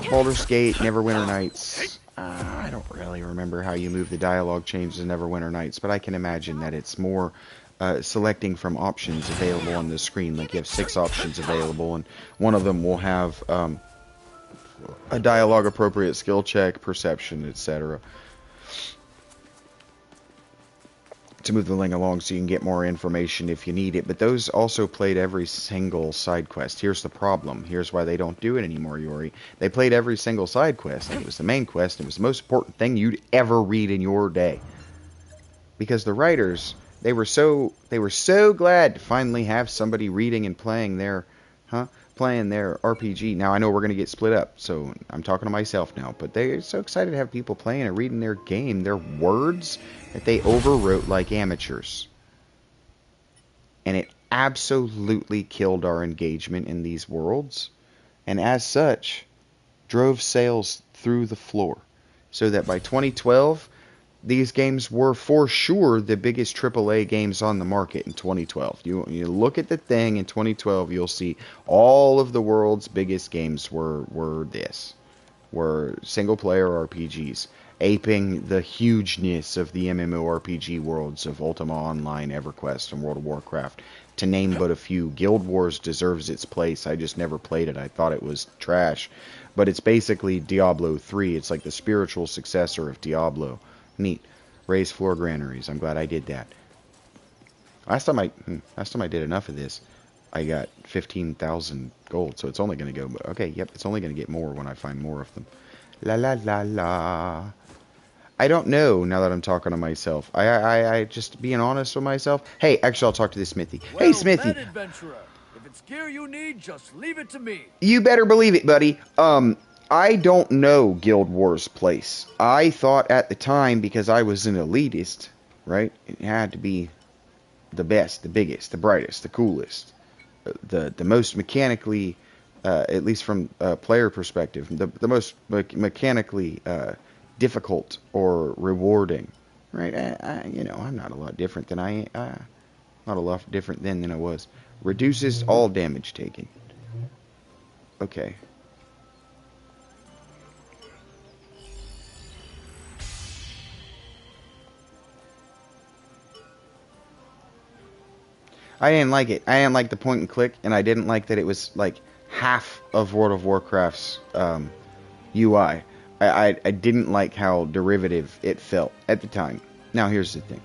Baldur's Gate, Neverwinter Nights, I don't really remember how you move the dialogue changes in Neverwinter Nights, but I can imagine that it's more selecting from options available on the screen. Like you have 6 options available, and one of them will have a dialogue appropriate skill check, perception, etc. to move the link along so you can get more information if you need it. But those also played every single side quest. Here's the problem. Here's why they don't do it anymore, Yori. They played every single side quest, and it was the main quest, and it was the most important thing you'd ever read in your day. Because the writers, they were so glad to finally have somebody reading and playing playing their RPG. Now, I know we're going to get split up, so I'm talking to myself now, but they're so excited to have people playing and reading their game, their words that they overwrote like amateurs. And it absolutely killed our engagement in these worlds, and as such, drove sales through the floor. So that by 2012, these games were for sure the biggest AAA games on the market in 2012. You look at the thing in 2012, you'll see all of the world's biggest games were single player RPGs, aping the hugeness of the MMORPG worlds of Ultima Online, EverQuest, and World of Warcraft. To name but a few, Guild Wars deserves its place. I just never played it. I thought it was trash. But it's basically Diablo 3. It's like the spiritual successor of Diablo. Neat. Raise floor granaries. I'm glad I did that. Last time I did enough of this, I got 15,000 gold, so it's only going to go... Okay, yep, it's only going to get more when I find more of them. La la la la. I don't know now that I'm talking to myself. I just being honest with myself. Hey, actually, I'll talk to this Smithy. Hey, Smithy. Adventurer. If it's gear you need, just leave it to me. You better believe it, buddy. I don't know Guild Wars' place. I thought at the time, because I was an elitist, right? It had to be the best, the biggest, the brightest, the coolest, the most mechanically, at least from a player perspective, the most mechanically difficult or rewarding, right? I'm not a lot different than not a lot different than I was. Reduces all damage taken. Okay. I didn't like it. I didn't like the point and click, and I didn't like that it was like half of World of Warcraft's UI. I didn't like how derivative it felt at the time. Now here's the thing.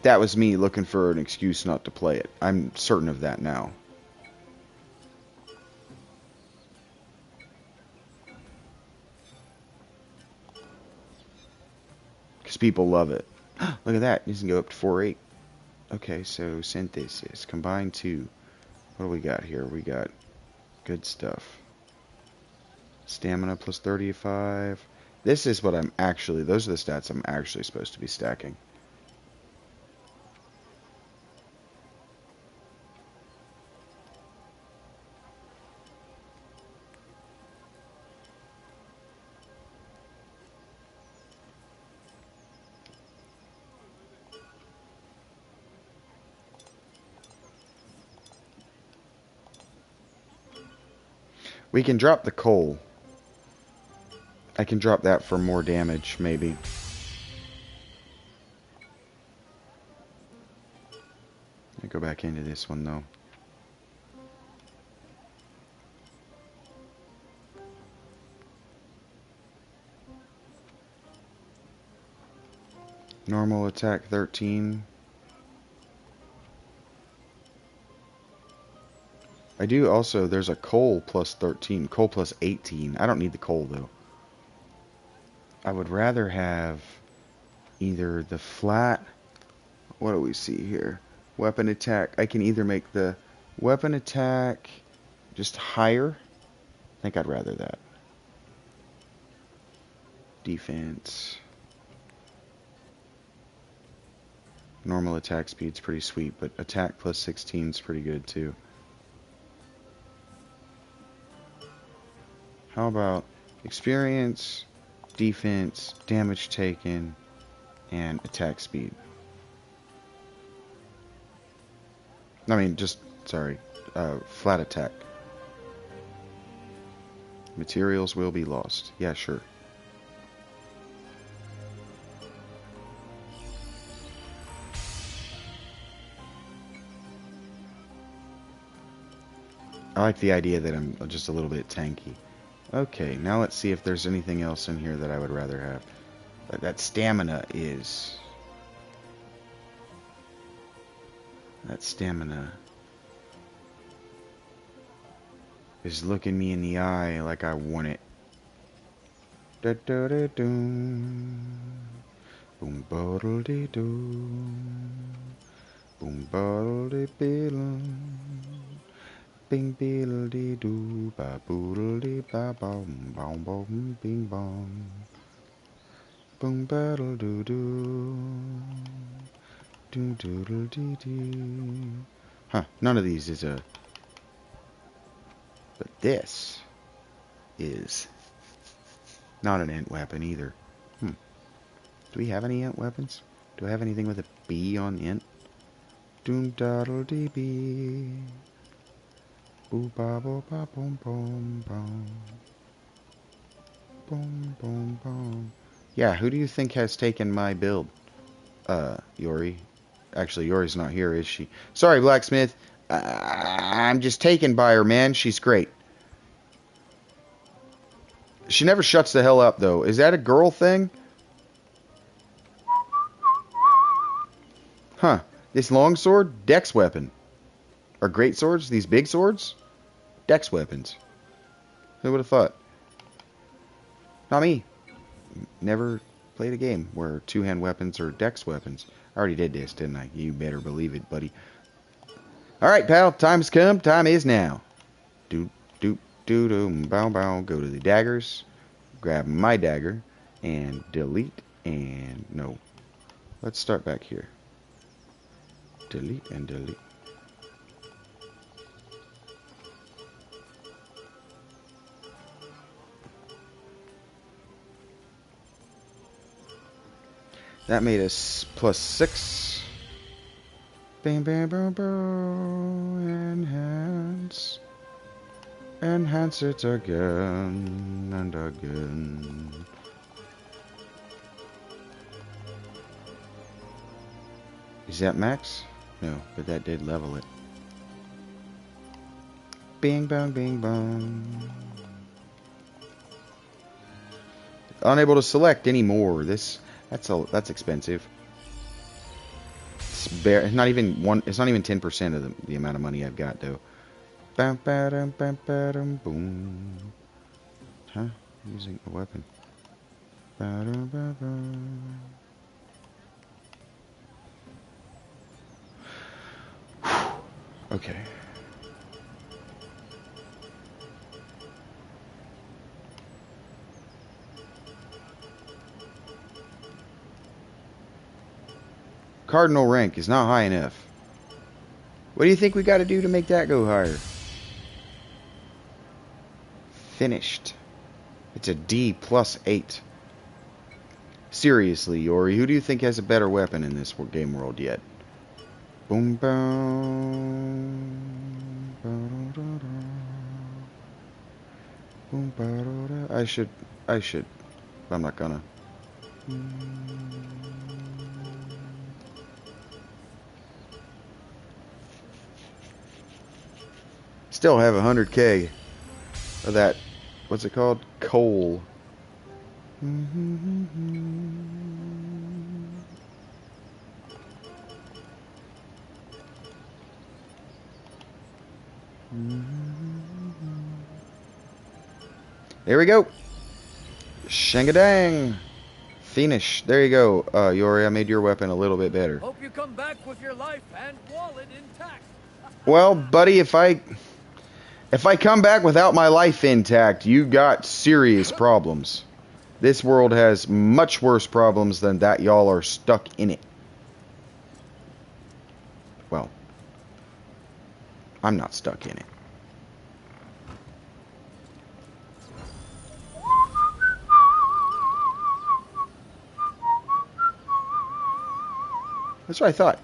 That was me looking for an excuse not to play it. I'm certain of that now. Because people love it. Look at that. It can go up to 4.8. Okay, so synthesis. Combine 2. What do we got here? We got good stuff. Stamina plus 35. This is what I'm actually... Those are the stats I'm actually supposed to be stacking. We can drop the coal. I can drop that for more damage, maybe. Let me go back into this one, though. Normal attack 13. I do also, there's a coal plus 13, coal plus 18. I don't need the coal, though. I would rather have either the flat, what do we see here? Weapon attack. I can either make the weapon attack just higher. I think I'd rather that. Defense. Normal attack speed's pretty sweet, but attack plus 16 is pretty good, too. How about experience, defense, damage taken, and attack speed? I mean, flat attack. Materials will be lost. Yeah, sure. I like the idea that I'm just a little bit tanky. Okay, now let's see if there's anything else in here that I would rather have. That stamina is... That stamina is looking me in the eye like I want it. Da da da doom. Boom bottle de doom. Boom bottle de bill. Bing bill de doo. Ba boodle de ba bom bom bom bing bong. Boom battle doo doo. Doo doodle dee dee. Huh, none of these is a. But this is not an int weapon either. Do we have any int weapons? Do I have anything with a B on int? Doom daddle dee bee. Boo ba bo ba boom boom boom. Boom boom boom. Yeah, who do you think has taken my build? Yori. Actually, Yori's not here, is she? Sorry, Blacksmith. I'm just taken by her, man. She's great. She never shuts the hell up, though. Is that a girl thing? Huh. This longsword? Dex weapon. Or great swords? These big swords? Dex weapons. Who would have thought? Not me. Never played a game where two-hand weapons are dex weapons. I already did this, didn't I? You better believe it, buddy. Alright, pal. Time's come. Time is now. Doop, doop, doo, doo, bow, bow. Go to the daggers. Grab my dagger. And delete. And no. Let's start back here. Delete and delete. That made us +6. Bam, bam, bam, bam. Enhance. Enhance it again and again. Is that max? No, but that did level it. Bing, bang, bing, bong. Unable to select anymore. That's expensive. It's not even 10% of the amount of money I've got though. Bam, bam, bam, bam, boom. Huh? Using a weapon. Ba-dum, ba-dum. Okay. Cardinal rank is not high enough. What do you think we got to do to make that go higher? Finished. It's a D +8. Seriously, Yori, who do you think has a better weapon in this game world yet? Boom, boom. Boom, ba-da-da. I should. I'm not gonna. Still have 100K of that. What's it called? Coal. There we go. Shangadang. Finish. There you go. Yori, I made your weapon a little bit better. Hope you come back with your life and wallet intact. Well, buddy, if I come back without my life intact, you got serious problems. This world has much worse problems than that y'all are stuck in it. Well, I'm not stuck in it. That's what I thought.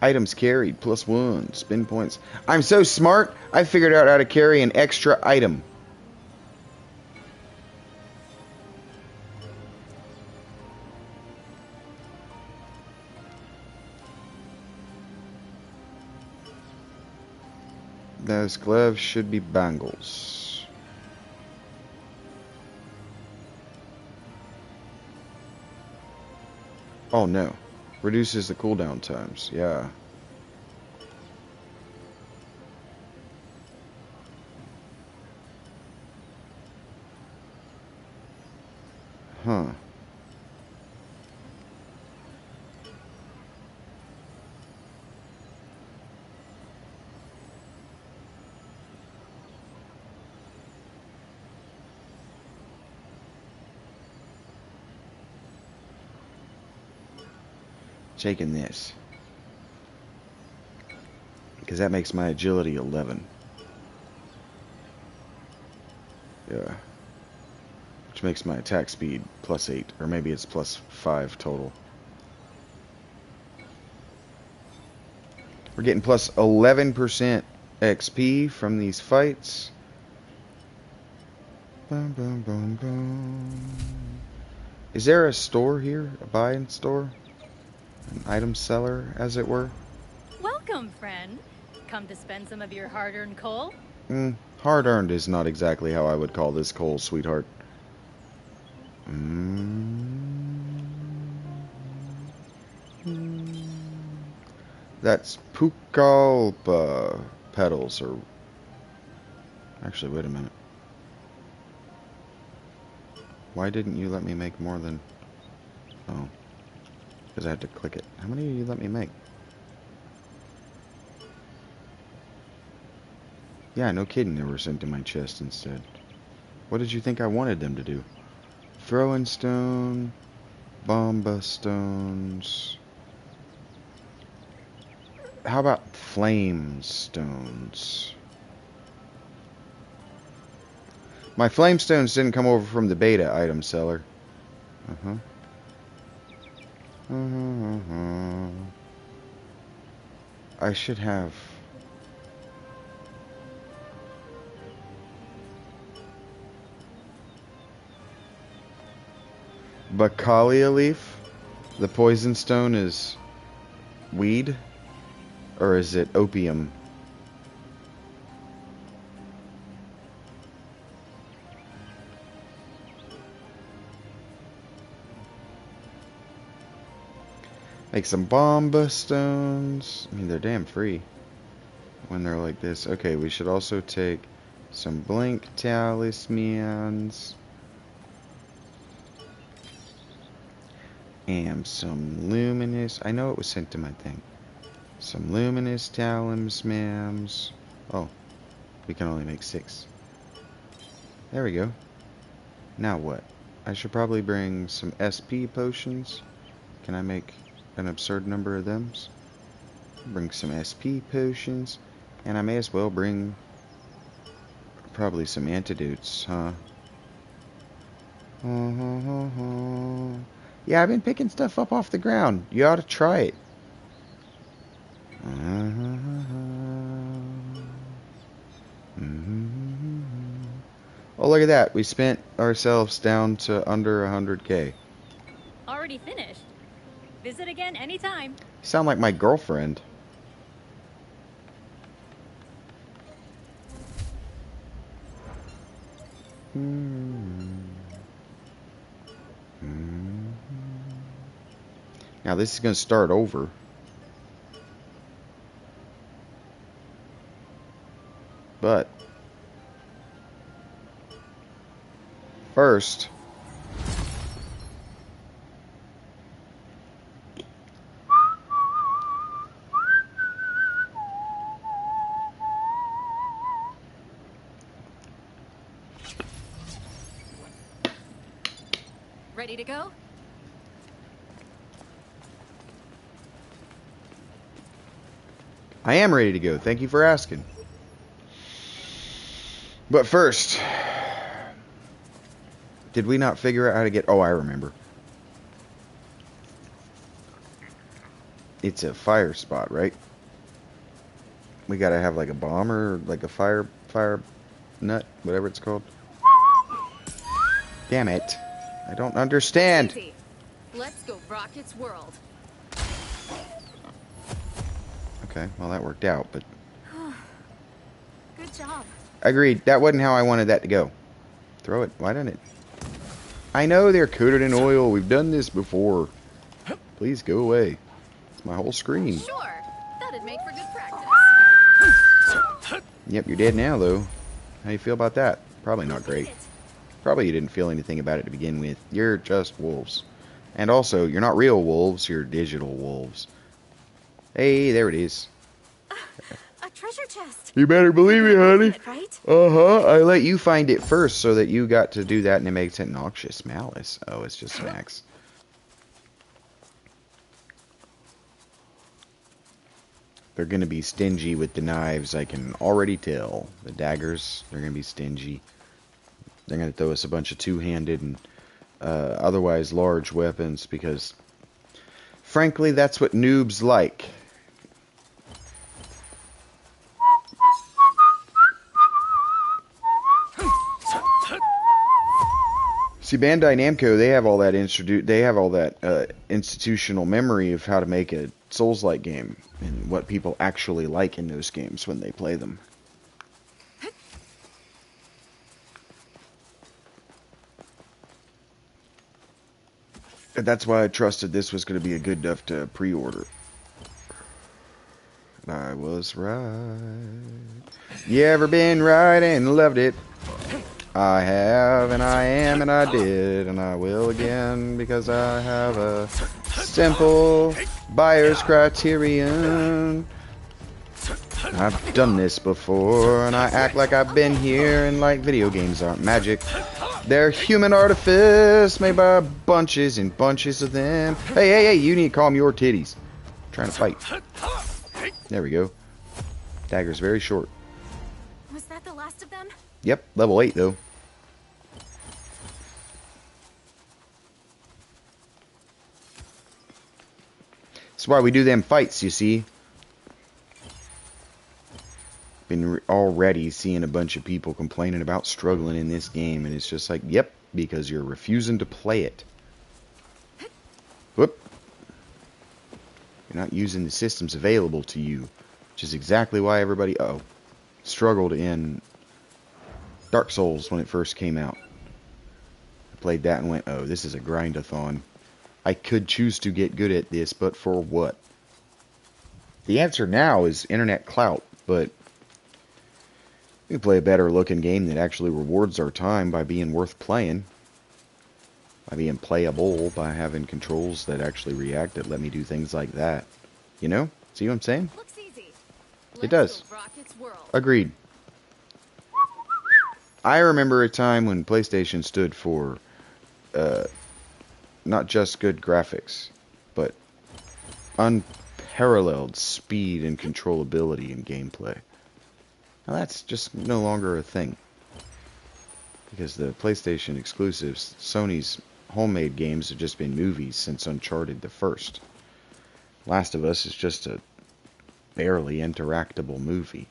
Items carried, +1. Spin points. I'm so smart, I figured out how to carry an extra item. Those gloves should be bangles. Oh no. Reduces the cooldown times. Yeah. Huh. Taking this. Because that makes my agility 11. Yeah. Which makes my attack speed +8. Or maybe it's +5 total. We're getting plus 11% XP from these fights. Boom, boom, boom, boom. Is there a store here? A buy-in store? An item seller, as it were? Welcome, friend. Come to spend some of your hard-earned coal? Hard-earned is not exactly how I would call this coal, sweetheart. That's Pucallpa petals, or... Actually, wait a minute. Why didn't you let me make more than... Oh. Because I had to click it. How many did you let me make? Yeah, no kidding, they were sent to my chest instead. What did you think I wanted them to do? Throwing stone... Bomba stones... How about flame stones? My flame stones didn't come over from the beta item seller. I should have... Bacalia leaf? The poison stone is... weed? Or is it opium? Make some bomba stones. I mean, they're damn free when they're like this. Okay, we should also take some blink talismans. And some luminous... I know it was sent to my thing. Some luminous talismans. Oh, we can only make 6. There we go. Now what? I should probably bring some SP potions. Can I make an absurd number of them? Bring some SP potions. And I may as well bring probably some antidotes, huh? Yeah, I've been picking stuff up off the ground. You ought to try it. Oh, look at that. We spent ourselves down to under 100k. Already finished. Visit again anytime. You sound like my girlfriend. Now this is going to start over. But first, Ready to go? I am ready to go. Thank you for asking. But first, did we not figure out how to get... Oh, I remember. It's a fire spot, right? We gotta have like a bomb or like a fire nut, whatever it's called. Damn it. I don't understand. Easy. Let's go rock its world. Okay, well that worked out, but... Good job. Agreed. That wasn't how I wanted that to go. Throw it. Why didn't it? I know they're coated in oil. We've done this before. Please go away. It's my whole screen. Sure, that'd make for good practice. Yep, you're dead now, though. How you feel about that? Probably not great. It. Probably you didn't feel anything about it to begin with. You're just wolves. And also, you're not real wolves, you're digital wolves. Hey, there it is. A treasure chest. You better believe it, honey. It, right? Uh-huh. I let you find it first so that you got to do that and it makes it noxious malice. Oh, it's just snacks. They're going to be stingy with the knives, I can already tell. The daggers, they're going to be stingy. They're going to throw us a bunch of two-handed and otherwise large weapons because, frankly, that's what noobs like. See, Bandai Namco, they have all that institutional memory of how to make a Souls-like game and what people actually like in those games when they play them. And that's why I trusted this was going to be a good enough to pre-order. And I was right. You ever been right and loved it? I have, and I am, and I did, and I will again, because I have a simple buyer's criterion. I've done this before, and I act like I've been here, and like video games aren't magic. They're human artifice, made by bunches and bunches of them. Hey, hey, hey, you need to calm your titties. I'm trying to fight. There we go. Dagger's very short. Was that the last of them? Yep, level 8 though. That's why we do them fights, you see. Been already seeing a bunch of people complaining about struggling in this game, and it's just like, yep, because you're refusing to play it. Whoop. You're not using the systems available to you, which is exactly why everybody, struggled in Dark Souls when it first came out. I played that and went, oh, this is a grind-a-thon. I could choose to get good at this, but for what? The answer now is internet clout, but we can play a better looking game that actually rewards our time by being worth playing. By being playable, by having controls that actually react, that let me do things like that. You know? See what I'm saying? Looks easy. It does. Let's rock its world. Agreed. I remember a time when PlayStation stood for not just good graphics, but unparalleled speed and controllability in gameplay. Now that's just no longer a thing. Because the PlayStation exclusives, Sony's homemade games have just been movies since Uncharted the first. Last of Us is just a barely interactable movie.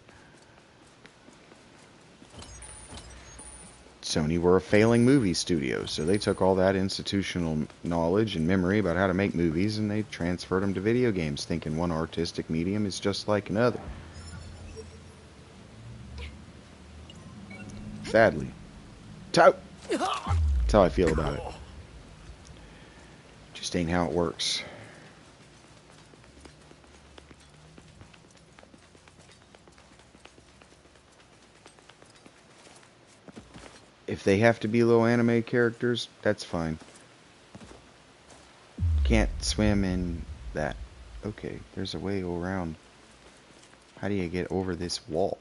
Sony were a failing movie studio, so they took all that institutional knowledge and memory about how to make movies and they transferred them to video games, thinking one artistic medium is just like another. Sadly. That's how I feel about it. Just ain't how it works. If they have to be little anime characters, that's fine. Can't swim in that. Okay, there's a way around. How do you get over this wall?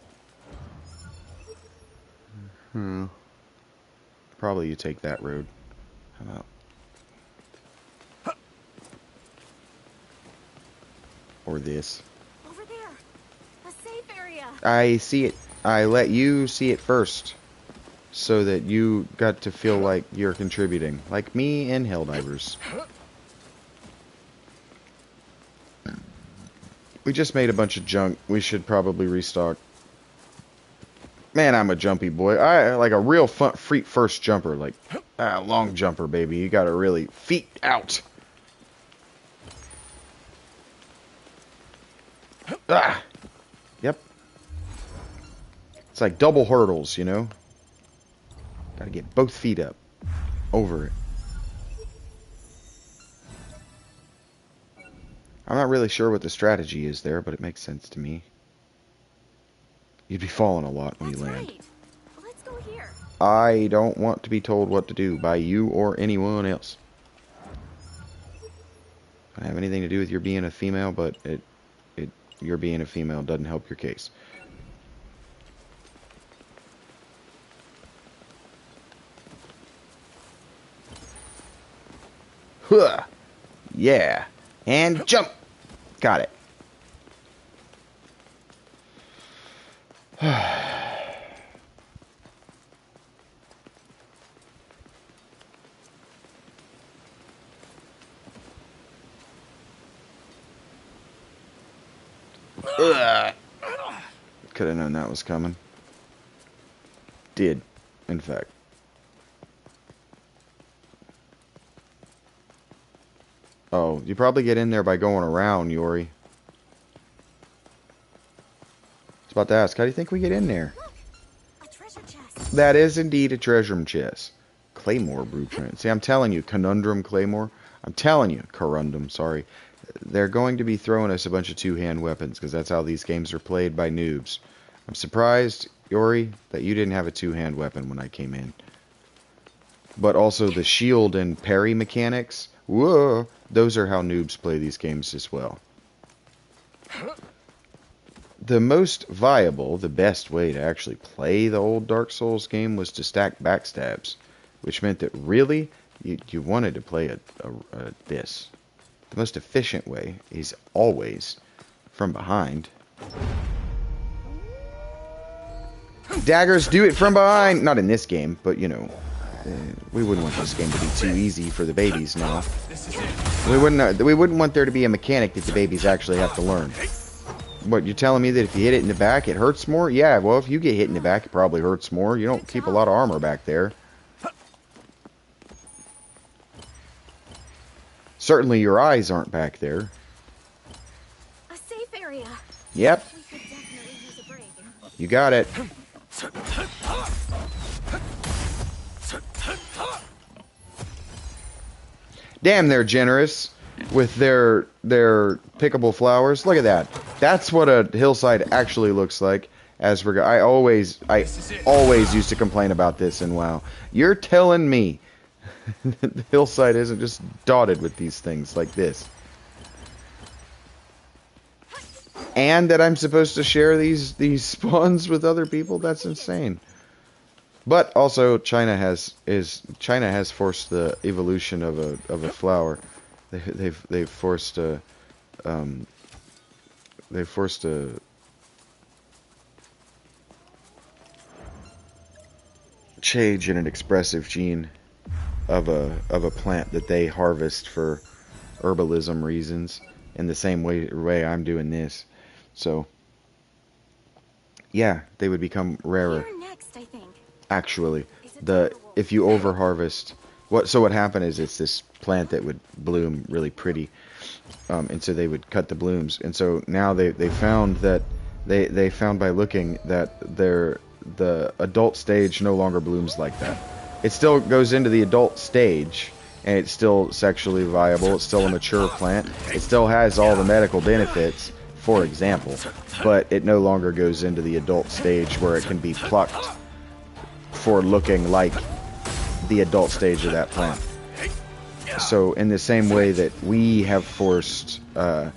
Probably you take that road. How about? Or this. Over there. A safe area. I see it. I let you see it first. So that you got to feel like you're contributing. Like me and Helldivers. We just made a bunch of junk. We should probably restock. Man, I'm a jumpy boy. I like a real feet first jumper. Like, long jumper, baby. You gotta really feet out. Ah! Yep. It's like double hurdles, you know? Gotta get both feet up. Over it. I'm not really sure what the strategy is there, but it makes sense to me. You'd be falling a lot when you land. Right. Let's go here. I don't want to be told what to do by you or anyone else. I don't have anything to do with your being a female, but your being a female doesn't help your case. Huh. Yeah. And jump. Got it. Could have known that was coming. Did, in fact. Oh, you probably get in there by going around, Yori. I was about to ask, how do you think we get in there? A treasure chest. That is indeed a treasure chest. Claymore blueprint. See, I'm telling you, Conundrum Claymore. I'm telling you, Corundum, sorry. They're going to be throwing us a bunch of two-hand weapons, because that's how these games are played by noobs. I'm surprised, Yori, that you didn't have a two-hand weapon when I came in. But also the shield and parry mechanics, whoa, those are how noobs play these games as well. The most viable, the best way to actually play the old Dark Souls game was to stack backstabs, which meant that really, you wanted to play this. The most efficient way is always from behind. Daggers do it from behind! Not in this game, but you know, we wouldn't want this game to be too easy for the babies now. We wouldn't want there to be a mechanic that the babies actually have to learn. What, you're telling me that if you hit it in the back, it hurts more? Yeah, well, if you get hit in the back, it probably hurts more. You don't keep a lot of armor back there. Certainly your eyes aren't back there. A safe area. Yep. We could definitely use a break. You got it. Damn, they're generous with their pickable flowers. Look at that. That's what a hillside actually looks like. As we're I always used to complain about this in WoW. You're telling me the hillside isn't just dotted with these things like this, and that I'm supposed to share these spawns with other people? That's insane. But also, China has forced the evolution of a flower. They've forced a change in an expressive gene of a plant that they harvest for herbalism reasons, in the same way I'm doing this. So yeah, they would become rarer. Here next, I think. Actually, if you over harvest, what happened is it's this plant that would bloom really pretty, and so they would cut the blooms, and so now they found that they found by looking that the adult stage no longer blooms like that. It still goes into the adult stage, and it's still sexually viable. It's still a mature plant. It still has all the medical benefits, for example, but it no longer goes into the adult stage where it can be plucked for looking like the adult stage of that plant. So in the same way that we have forced a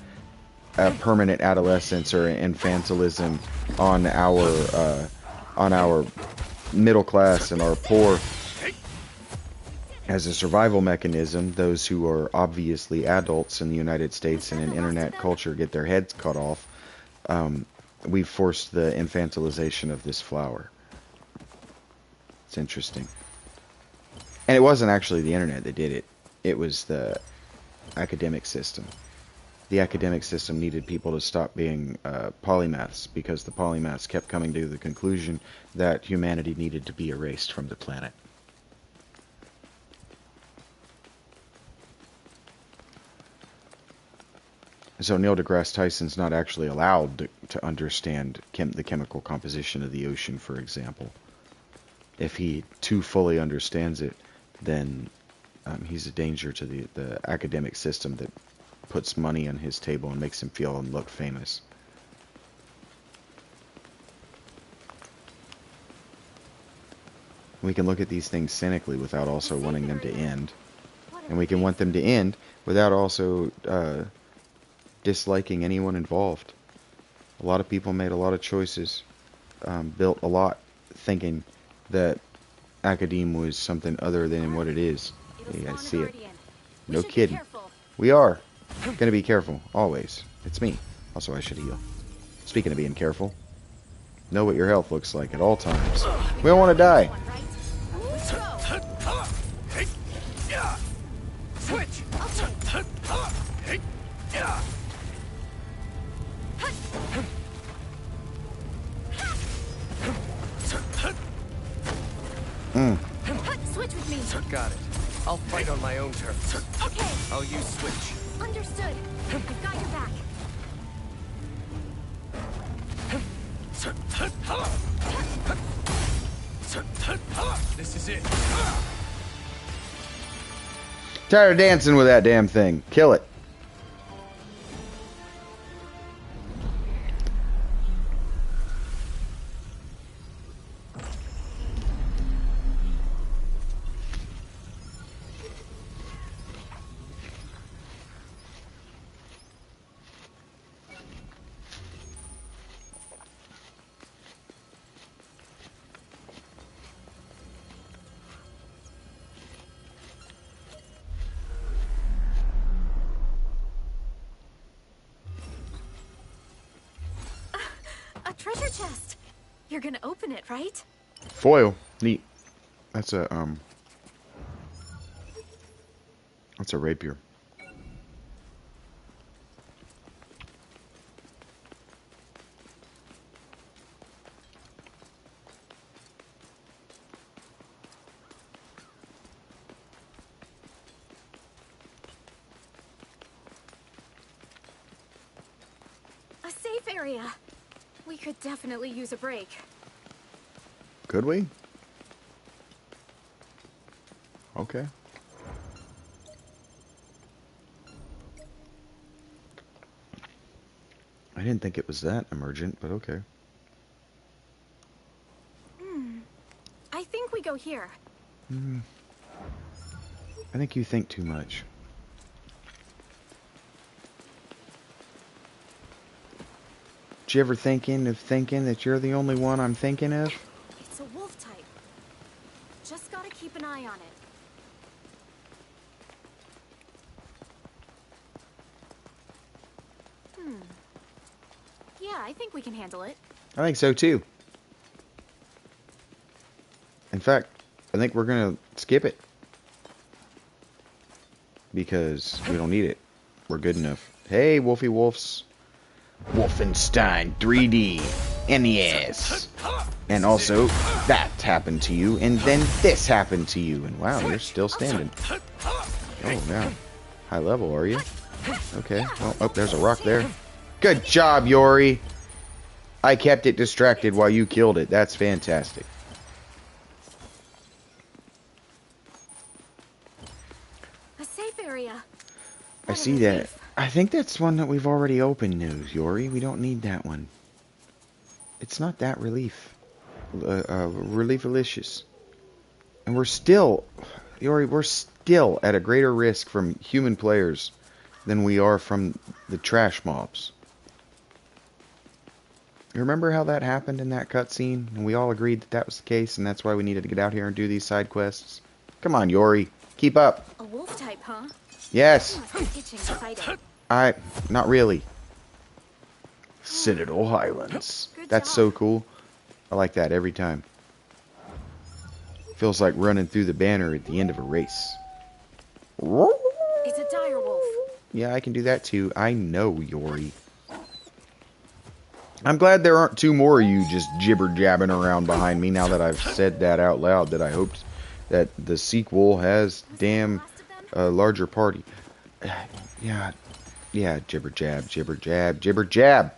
permanent adolescence or infantilism on our middle class and our poor as a survival mechanism, those who are obviously adults in the United States and in internet culture get their heads cut off, we've forced the infantilization of this flower. It's interesting. And it wasn't actually the internet that did it. It was the academic system. The academic system needed people to stop being polymaths, because the polymaths kept coming to the conclusion that humanity needed to be erased from the planet. So Neil deGrasse Tyson's not actually allowed to understand the chemical composition of the ocean, for example. If he too fully understands it, then he's a danger to the academic system that puts money on his table and makes him feel and look famous. We can look at these things cynically without also wanting them to end. And we can want them to end without also disliking anyone involved. A lot of people made a lot of choices, built a lot, thinking that Academe was something other than what it is. Yeah, I see it. No kidding. We are going to be careful, always. It's me. Also, I should heal. Speaking of being careful, know what your health looks like at all times. We don't want to die. Switch! Switch with me. Got it. I'll fight on my own terms. Okay. I'll use switch. Understood. I've got your back. This is it. Tired of dancing with that damn thing. Kill it. A treasure chest. You're gonna open it, right? Foil. Neat. That's a rapier. A safe area. We could definitely use a break. Could we? Okay. I didn't think it was that emergent, but okay. I think we go here. I think you think too much. Did you ever thinking that you're the only one I'm thinking of? It's a wolf type. Just gotta keep an eye on it. Yeah, I think we can handle it. I think so too. In fact, I think we're gonna skip it. Because we don't need it. We're good enough. Hey, Wolfie Wolfs. Wolfenstein 3D NES. And also, that happened to you, and then this happened to you. And wow, you're still standing. Oh, wow. High level, are you? Okay. Well, oh, there's a rock there. Good job, Yori. I kept it distracted while you killed it. That's fantastic. A safe area. I see that. I think that's one that we've already opened, news, Yori. We don't need that one. It's not that relief. Relief-alicious. And we're still, Yori, we're still at a greater risk from human players than we are from the trash mobs. You remember how that happened in that cutscene? And we all agreed that that was the case, and that's why we needed to get out here and do these side quests? Come on, Yori. Keep up. A wolf type, huh? Yes. Must be itching to fight it. Not really. Citadel Highlands. Good That's job. so cool. I like that every time. Feels like running through the banner at the end of a race. It's a dire wolf. Yeah, I can do that too. I know, Yori. I'm glad there aren't two more of you just jibber-jabbing around behind me now that I've said that out loud, that I hoped that the sequel has damn larger party. Yeah, jibber-jab, jibber-jab, jibber-jab.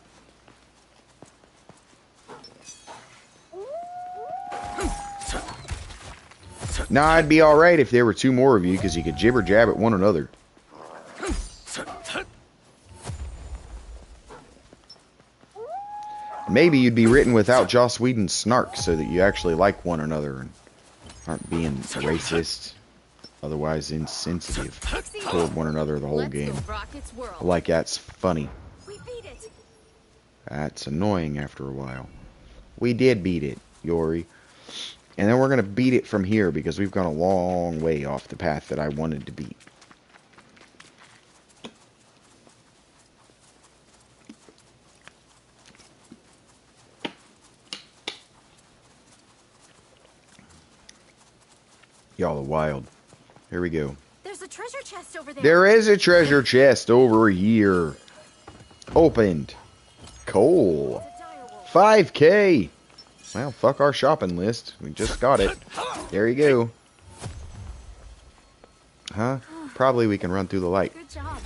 Now, I'd be alright if there were two more of you, because you could jibber-jab at one another. Maybe you'd be written without Joss Whedon's snark so that you actually like one another and aren't being racist, otherwise insensitive toward one another the whole game. Like that's funny. We beat it. That's annoying after a while. We did beat it, Yori. And then we're going to beat it from here because we've gone a long way off the path that I wanted to beat. Y'all are wild. Here we go. There's a treasure chest over there. There is a treasure chest over here. Opened. Coal. 5K. Well, fuck our shopping list. We just got it. There you go. Huh? Probably we can run through the light. Good job.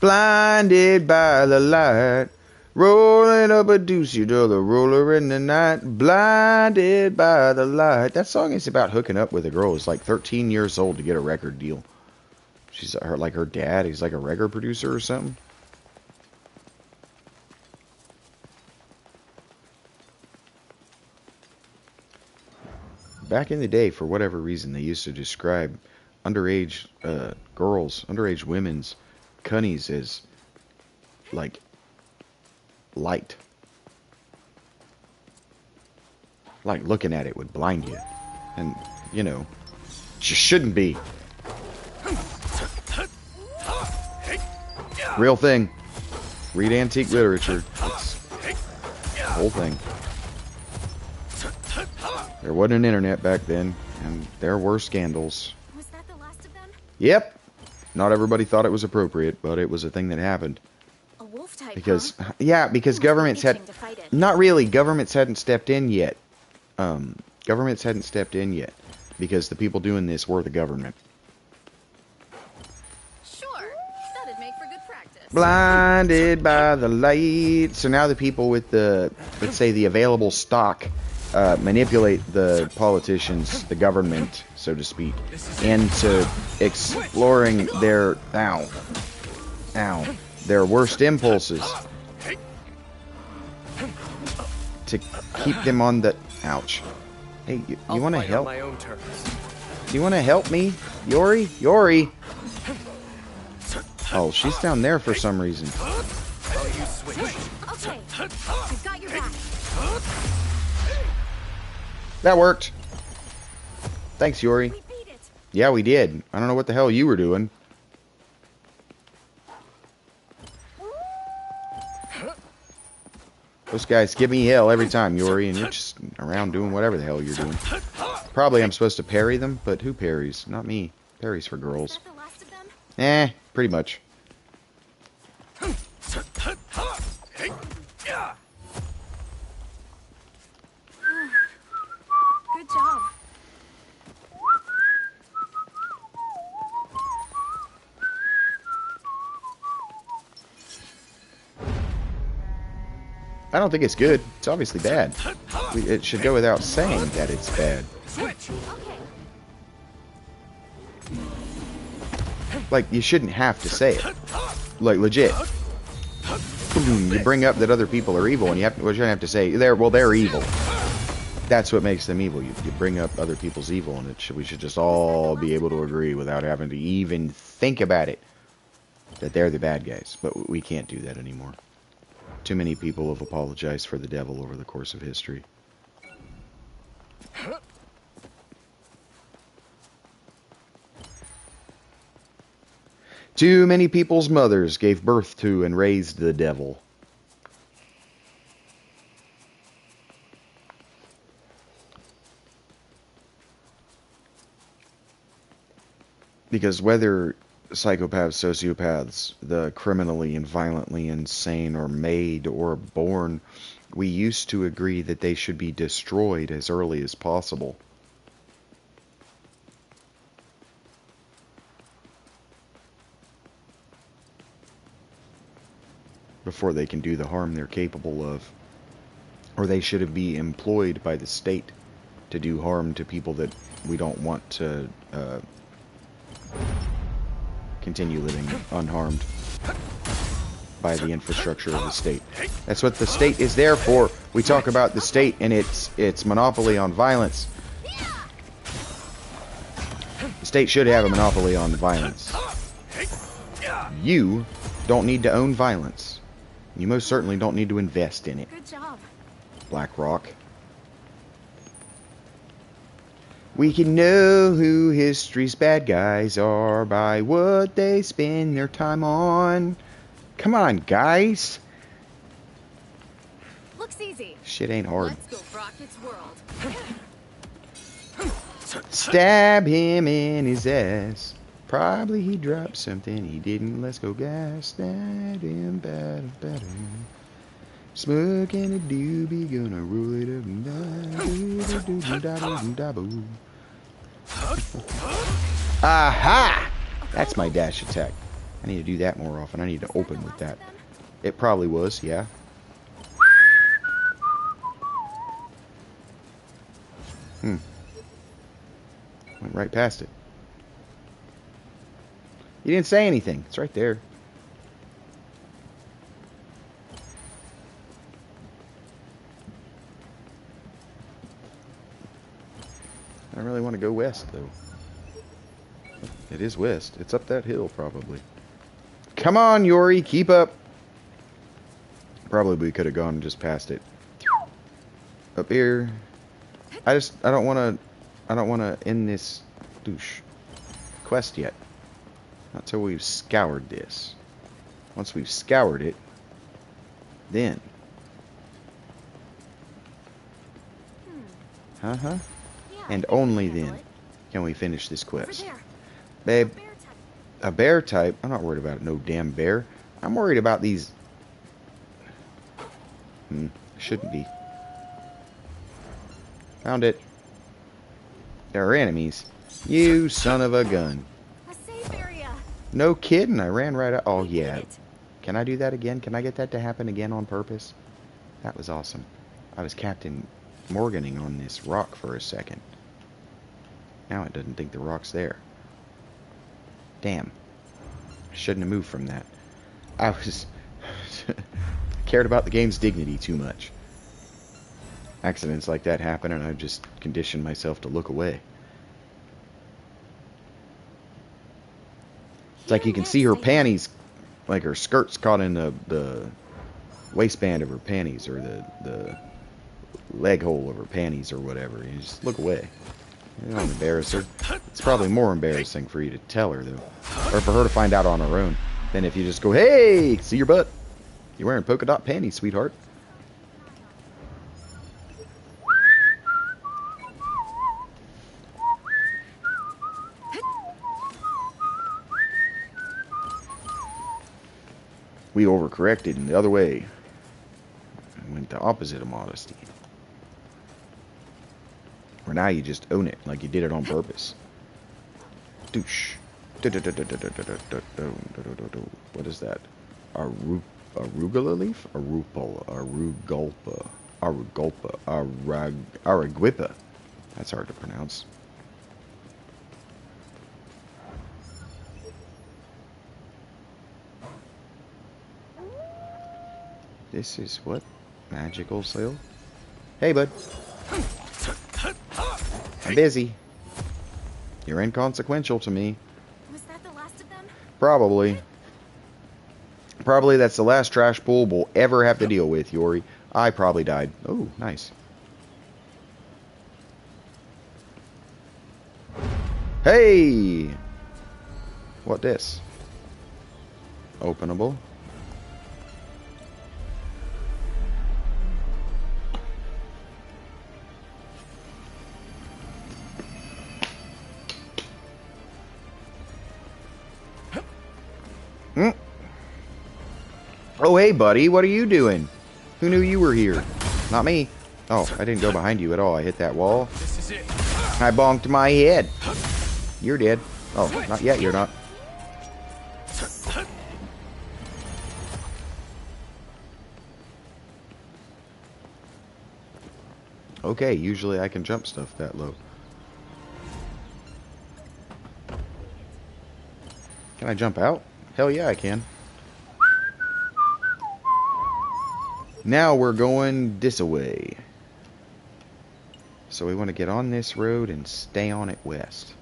Blinded by the light. Rolling up a deuce, you know, the roller in the night. Blinded by the light. That song is about hooking up with a girl who's like 13 years old to get a record deal. She's like her dad. He's like a record producer or something. Back in the day, for whatever reason, they used to describe underage girls, underage women's cunnies as like light. Like looking at it would blind you. And, you know, just shouldn't be. Real thing. Read antique literature. It's the whole thing. There wasn't an internet back then, and there were scandals. Was that the last of them? Yep. Not everybody thought it was appropriate, but it was a thing that happened. A wolf type, Because, huh? yeah, because governments had... Not really. Governments hadn't stepped in yet. Governments hadn't stepped in yet. Because the people doing this were the government. Sure. That'd make for good practice. Blinded by the light. So now the people with the, let's say, the available stock manipulate the politicians, the government, so to speak, into exploring their, their worst impulses to keep them on the, ouch. Hey, you want to help? Do you want to help me? Yori? Yori! Oh, she's down there for some reason. Okay. I've got your back. That worked. Thanks, Yori. We beat it. Yeah, we did. I don't know what the hell you were doing. Those guys give me hell every time, Yori, and you're just around doing whatever the hell you're doing. Probably I'm supposed to parry them, but who parries? Not me. Parries for girls. Is that the last of them? Pretty much. Good job. I don't think it's good. It's obviously bad. It should go without saying that it's bad. Okay. Like, you shouldn't have to say it. Like, legit. You bring up that other people are evil, and you shouldn't have to say, they're evil. That's what makes them evil. You bring up other people's evil, and we should just all be able to agree without having to even think about it. That they're the bad guys. But we can't do that anymore. Too many people have apologized for the devil over the course of history. Too many people's mothers gave birth to and raised the devil. Because whether psychopaths, sociopaths, the criminally and violently insane are made or born, we used to agree that they should be destroyed as early as possible. Before they can do the harm they're capable of. Or they should be employed by the state to do harm to people that we don't want to continue living unharmed. by the infrastructure of the state. That's what the state is there for. We talk about the state and its monopoly on violence. The state should have a monopoly on violence. You don't need to own violence. You most certainly don't need to invest in it. Good job. BlackRock. We can know who history's bad guys are by what they spend their time on. Come on, guys. Looks easy. Shit ain't hard. Let's go rock its world. Stab him in his ass. Probably he dropped something he didn't. Let's go gas. Stab him better, better. Smoking a doobie, gonna roll it up and down. Aha! That's my dash attack. I need to do that more often. I need to open with that. It probably was, yeah. Went right past it. You didn't say anything. It's right there. I don't really want to go west, though. It is west. It's up that hill, probably. Come on, Yori, keep up. Probably could have gone just past it. Up here. I don't want to end this quest yet. Not till we've scoured this. Once we've scoured it, then. Yeah, And I can only handle then it. can we finish this quest. Over Babe, there. Bear type. a bear type? I'm not worried about no damn bear. I'm worried about these. Shouldn't be. Found it. There are enemies. You son of a gun. A safe area. No kidding, I ran right out. Oh, We did yeah. it. Can I do that again? Can I get that to happen again on purpose? That was awesome. I was Captain Morganing on this rock for a second. Now it doesn't think the rock's there. Damn. I shouldn't have moved from that. I was... cared about the game's dignity too much. Accidents like that happen and I've just conditioned myself to look away. It's like you can see her panties, like her skirt's caught in the waistband of her panties or the leg hole of her panties or whatever. You just look away. You don't embarrass her. It's probably more embarrassing for you to tell her, though. Or for her to find out on her own than if you just go, hey, see your butt. You're wearing polka dot panties, sweetheart. We overcorrected in the other way. Went the opposite of modesty. Or now you just own it, like you did it on purpose. Douche. What is that? Arugula leaf? Arugulpa. Araguipa. That's hard to pronounce. This is what? Magical seal? Hey, bud. I'm busy. You're inconsequential to me. Was that the last of them? Probably. Probably that's the last trash pool we'll ever have to deal with, Yori. I probably died. Oh, nice. Hey! What this? Openable. Oh, hey, buddy. What are you doing? Who knew you were here? Not me. Oh, I didn't go behind you at all. I hit that wall. This is it. I bonked my head. You're dead. Oh, not yet. You're not. Okay, usually I can jump stuff that low. Can I jump out? Hell yeah, I can. Now we're going this way. So we want to get on this road and stay on it west.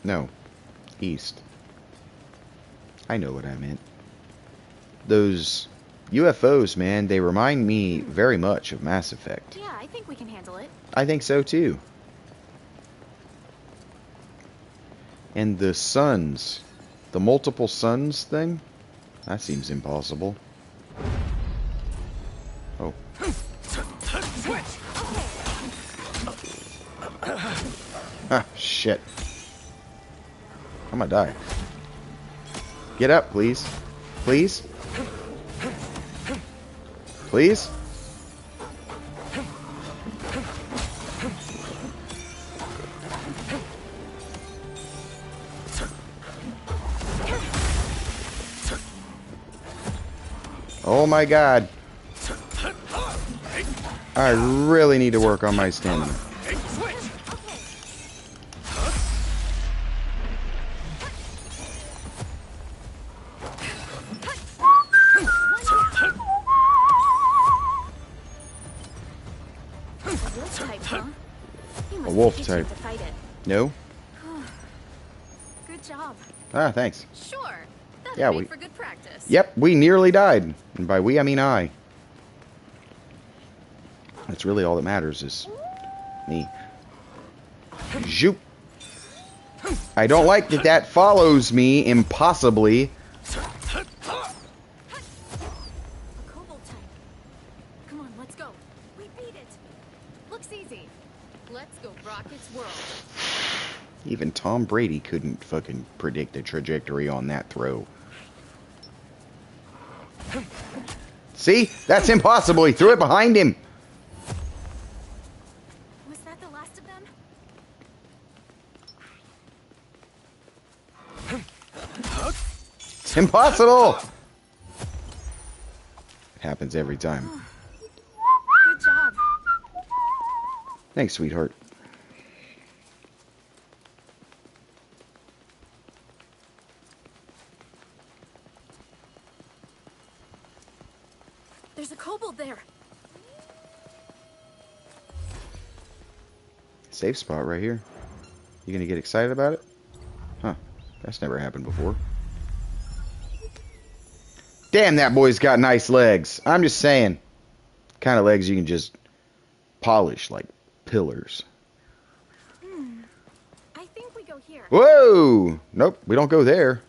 No, east. I know what I meant. Those UFOs, man, they remind me very much of Mass Effect. Yeah, I think we can handle it. I think so too. And the suns, the multiple suns thing, that seems impossible. Oh. Ah, shit. I'm gonna die. Get up, please. Please? Please? Oh my god. I really need to work on my stamina. A wolf type. No? Good job. Ah, thanks. Sure. That'll Yeah, make for good practice. Yep, we nearly died. And by we, I mean I. That's really all that matters is me. Zoop. I don't like that that follows me impossibly. A cobalt type. Come on, let's go. We beat it. Looks easy. Let's go rock its world. Even Tom Brady couldn't fucking predict the trajectory on that throw. See? That's impossible. He threw it behind him. Was that the last of them? It's impossible. It happens every time. Good job. Thanks, sweetheart. There's a kobold there. Safe spot right here. You gonna get excited about it? Huh. That's never happened before. Damn, that boy's got nice legs. I'm just saying. Kind of legs you can just polish like pillars. I think we go here. Whoa! Nope, we don't go there.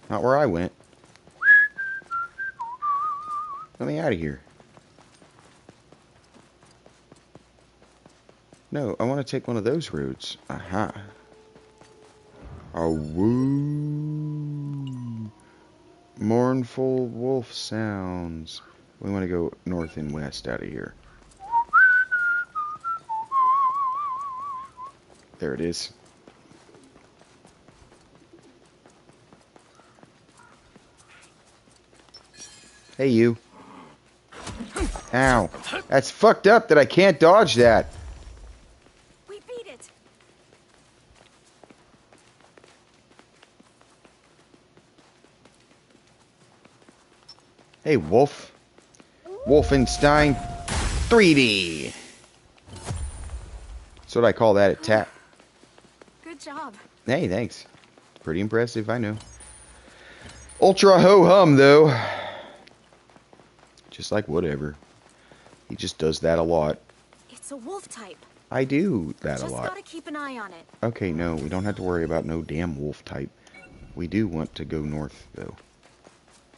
Not where I went. Let me out of here. No, I want to take one of those roads. Aha. A woo. Mournful wolf sounds. We want to go north and west out of here. There it is. Hey, you. Ow. That's fucked up that I can't dodge that. We beat it. Hey, Wolf. Wolfenstein 3D. That's what I call that at TAP. Good job. Hey, thanks. Pretty impressive, I know. Ultra ho-hum, though. Just like whatever. He just does that a lot. It's a wolf type. I do that a Just lot. gotta keep an eye on it. Okay, no, we don't have to worry about no damn wolf type. We do want to go north, though.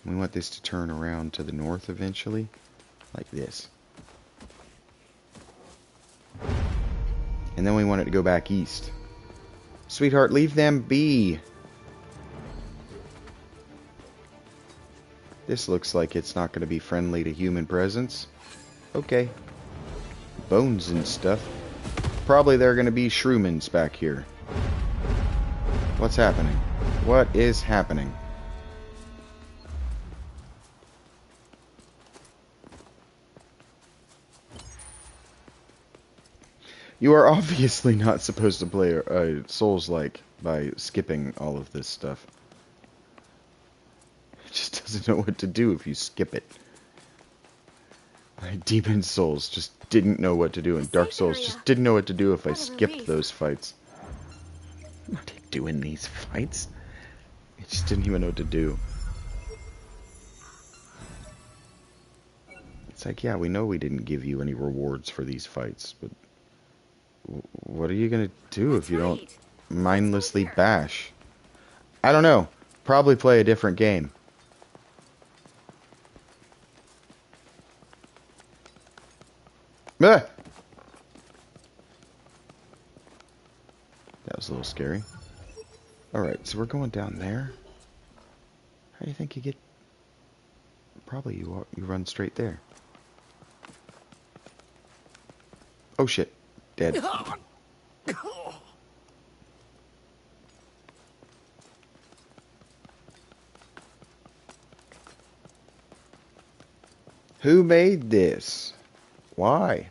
We want this to turn around to the north eventually. Like this. And then we want it to go back east. Sweetheart, leave them be. This looks like it's not going to be friendly to human presence. Okay. Bones and stuff. Probably there are going to be shroomans back here. What's happening? What is happening? You are obviously not supposed to play Souls-like by skipping all of this stuff. It just doesn't know what to do if you skip it. Like, Demon Souls just didn't know what to do, and Dark Souls just didn't know what to do if I skipped those fights. What are you doing these fights? It just didn't even know what to do. It's like, yeah, we know we didn't give you any rewards for these fights, but what are you gonna do if you don't mindlessly bash? I don't know. Probably play a different game. Ah! That was a little scary. Alright, so we're going down there. How do you think you get... Probably you run straight there. Oh shit. Dead. Who made this? Why?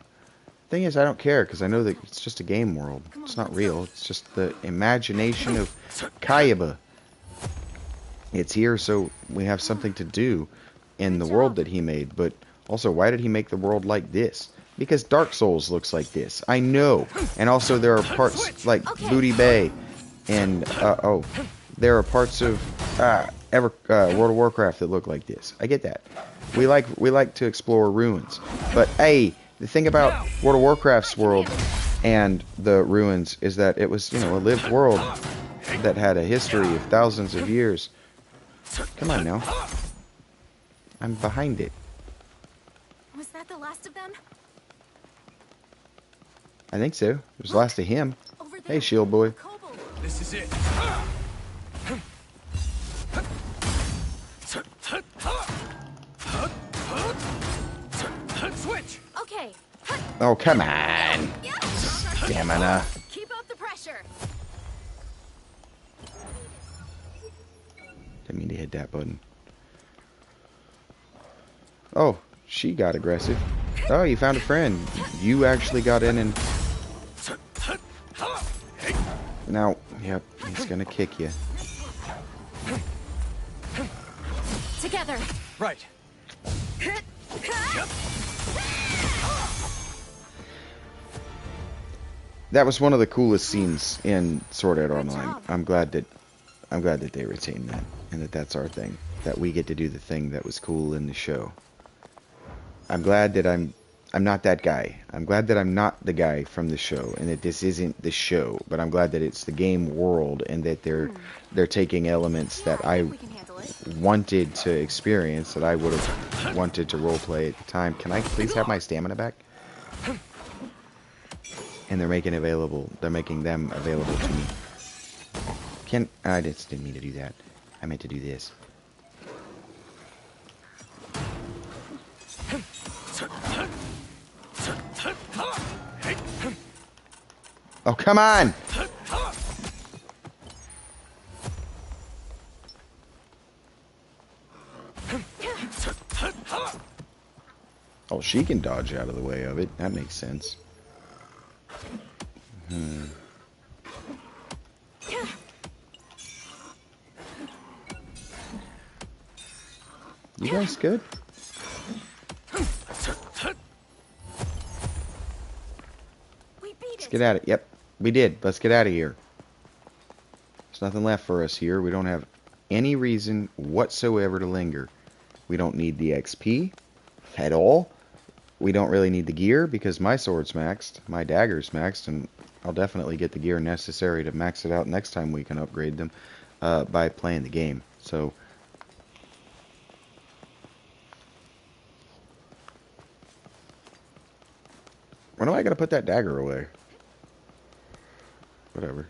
Thing is, I don't care, because I know that it's just a game world. It's not real. It's just the imagination of Kayaba. It's here so we have something to do in the world that he made. But also, why did he make the world like this? Because Dark Souls looks like this. I know. And also there are parts like Booty Bay and, there are parts of World of Warcraft that look like this. I get that. We like to explore ruins. But, hey, the thing about World of Warcraft's world and the ruins is that it was, a lived world that had a history of thousands of years. Come on now. I'm behind it. Was that the last of them? I think so. It was the last of him. Hey, Shield Boy. This is it. Switch. Okay. Oh, come on. Stamina. Keep up the pressure. Didn't mean to hit that button. Oh, she got aggressive. Oh, you found a friend. You actually got in and... Now, yep, he's gonna kick you. Together. Right. That was one of the coolest scenes in Sword Art Online. I'm glad that they retained that, and that that's our thing. That we get to do the thing that was cool in the show. I'm glad that I'm not that guy. I'm glad that I'm not the guy from the show, and that this isn't the show. But I'm glad that it's the game world, and that they're taking elements that I wanted to experience, that I would have wanted to roleplay at the time. Can I please have my stamina back? And they're making them available to me. I just didn't mean to do that. I meant to do this. Oh, come on! Oh, she can dodge out of the way of it. That makes sense. You guys good? Let's get at it. Yep, we did. Let's get out of here. There's nothing left for us here. We don't have any reason whatsoever to linger. We don't need the XP at all. We don't really need the gear because my sword's maxed, my dagger's maxed, and I'll definitely get the gear necessary to max it out next time we can upgrade them by playing the game. So, when am I going to put that dagger away? Whatever.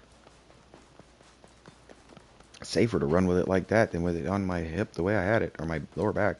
It's safer to run with it like that than with it on my hip the way I had it, or my lower back.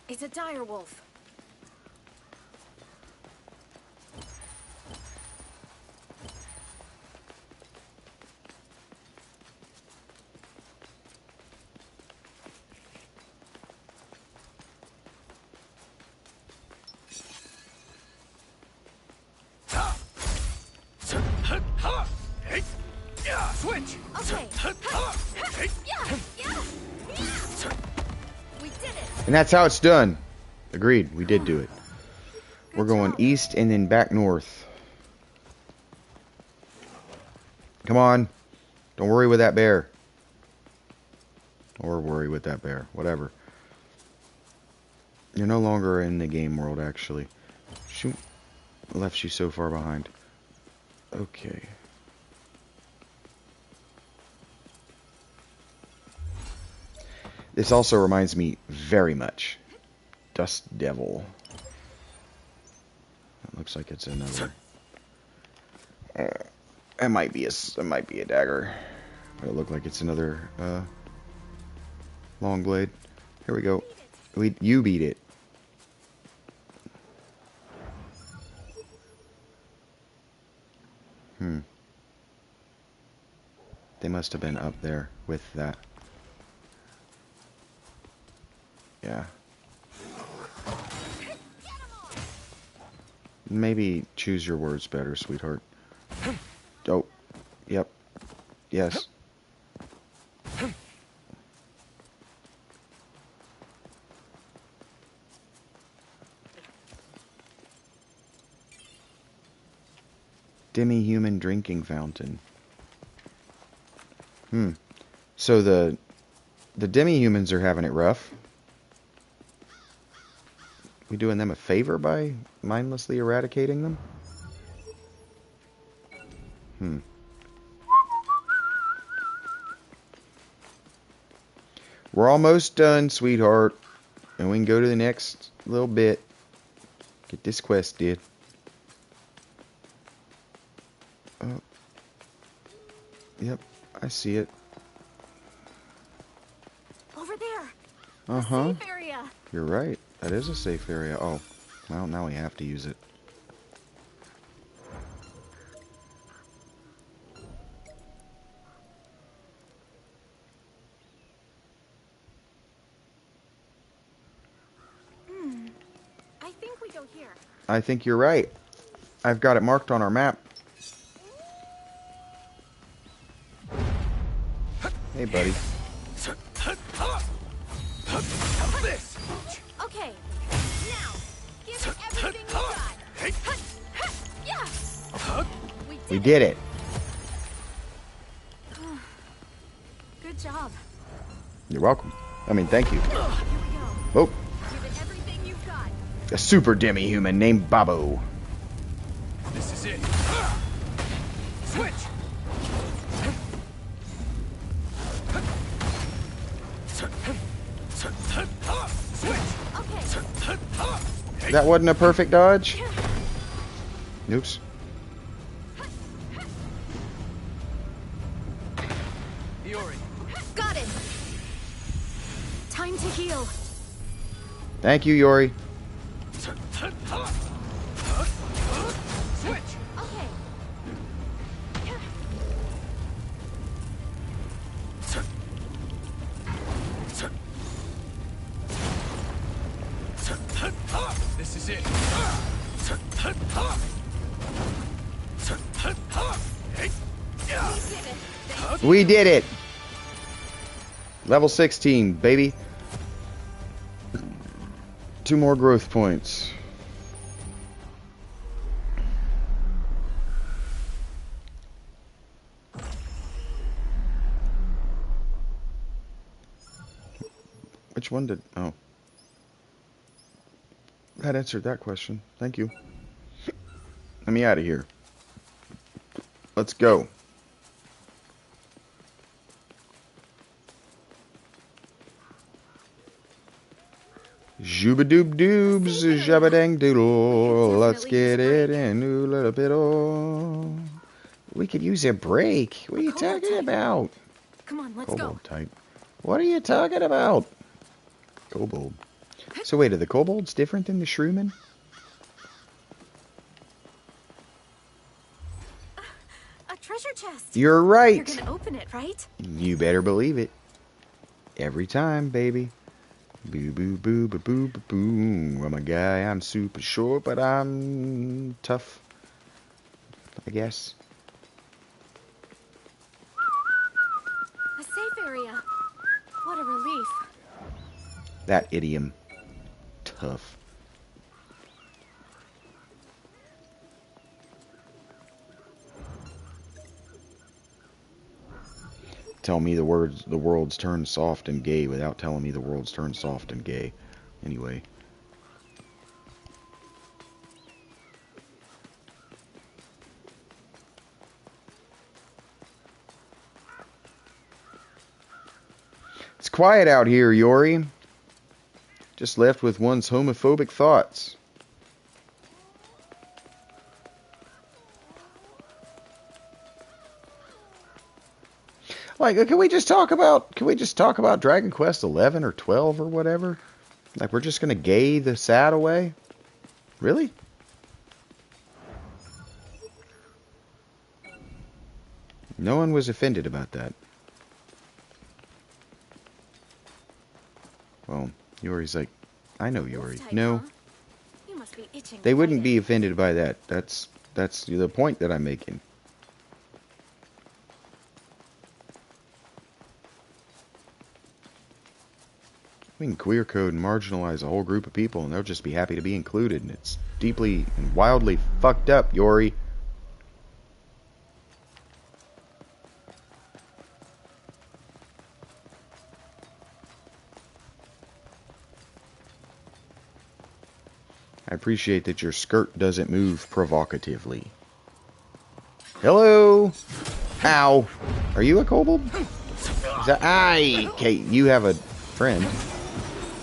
It's a dire wolf. Switch! Okay. Yeah, yeah. We did it. And that's how it's done. Agreed, we did do it. We're Good going job. east and then back north. Come on. Don't worry with that bear. Or worry with that bear. Whatever. You're no longer in the game world, actually. Shoot. Left you so far behind. Okay. This also reminds me very much. Dust Devil. It looks like it's another. It might be a dagger. But it looked like it's another long blade. Here we go. You beat it. They must have been up there with that. Yeah. Maybe choose your words better, sweetheart. Oh. Yep. Yes. Demi-human drinking fountain. So the demi-humans are having it rough. We doing them a favor by mindlessly eradicating them? We're almost done, sweetheart. And we can go to the next little bit. Get this quest did. Oh. Yep, I see it. Over there. Uh-huh. Safe area. You're right. That is a safe area. Oh. Well, now we have to use it. I think we go here. I think you're right. I've got it marked on our map. Hey, buddy. Okay. Now, give it everything you got. Yeah. We did it. Good job. You're welcome. I mean, thank you. Here we go. Oh, Give it everything you've got. a super demi-human named Babo. This is it. Switch! Okay. That wasn't a perfect dodge. Oops. Iori. Got it. Time to heal. Thank you, Yori. Switch! Okay. This is it. We did it. Level 16, baby. 2 more growth points. Which one did... Oh. That answered that question. Thank you. Let me out of here. Let's go. Zhooba-doob-doobs, jabba-dang-doodle. Let's get it in a little bit. Oh. We could use a break. What are you talking about? Come on, let's Kobold go. type. What are you talking about? Kobold. So wait, are the kobolds different than the shrewmen? A treasure chest. You're right. You're gonna open it, right? You better believe it. Every time, baby. Boo boo boo boo boo boo boo. I'm a guy, I'm super short, but I'm tough, I guess. A safe area. What a relief. That idiom. Tough. Tell me the world's turned soft and gay without telling me the world's turned soft and gay. Anyway. It's quiet out here, Yori. Just left with one's homophobic thoughts. Like, can we just talk about Dragon Quest 11 or 12 or whatever? Like, we're just gonna gay the sad away? Really? No one was offended about that. Well, Yori's like, I know Yori. No, You must be itching. they wouldn't be offended by that. That's the point that I'm making. We can queer code and marginalize a whole group of people, and they'll just be happy to be included. And it's deeply and wildly fucked up, Yori. I appreciate that your skirt doesn't move provocatively. Hello? Ow. Are you a kobold? Is that... Aye! Kate, you have a friend.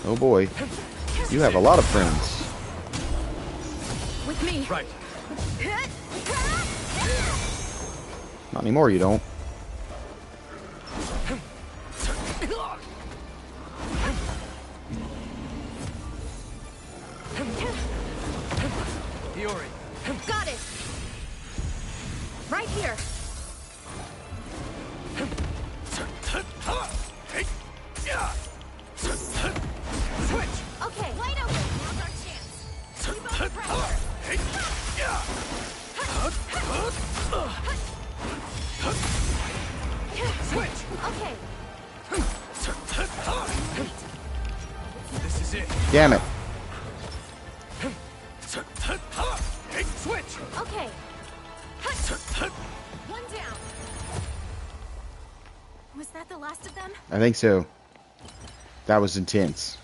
Oh boy. You have a lot of friends. With me. Right. Not anymore, you don't. Yori. Got it. Right here. Switch. Okay. Wide open. Now's our chance. Keep up the pressure. Switch. Okay. This is it. Damn it. Switch. Okay. One down. Was that the last of them? I think so. That was intense.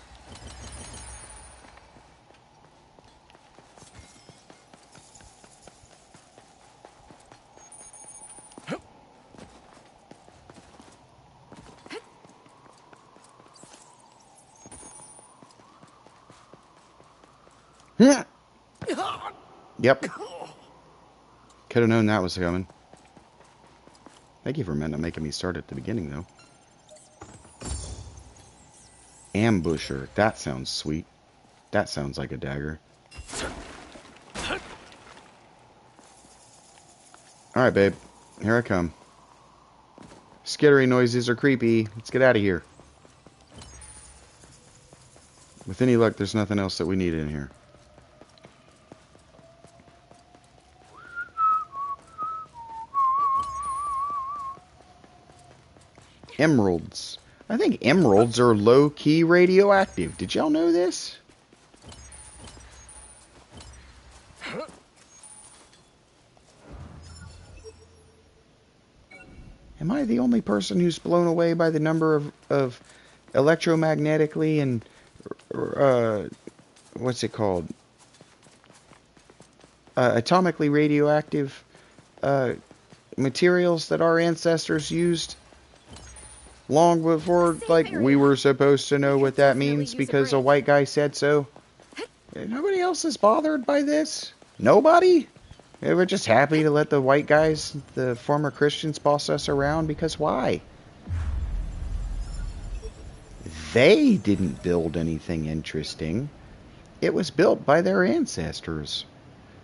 Yep. Could have known that was coming. Thank you for not making me start at the beginning, though. Ambusher. That sounds sweet. That sounds like a dagger. Alright, babe. Here I come. Skittering noises are creepy. Let's get out of here. With any luck, there's nothing else that we need in here. Emeralds. I think emeralds are low-key radioactive. Did y'all know this? Am I the only person who's blown away by the number of electromagnetically and what's it called? Atomically radioactive materials that our ancestors used long before, like, we were supposed to know what that means because a white guy said so. Nobody else is bothered by this? Nobody? We're just happy to let the white guys, the former Christians, boss us around because why? they didn't build anything interesting. It was built by their ancestors.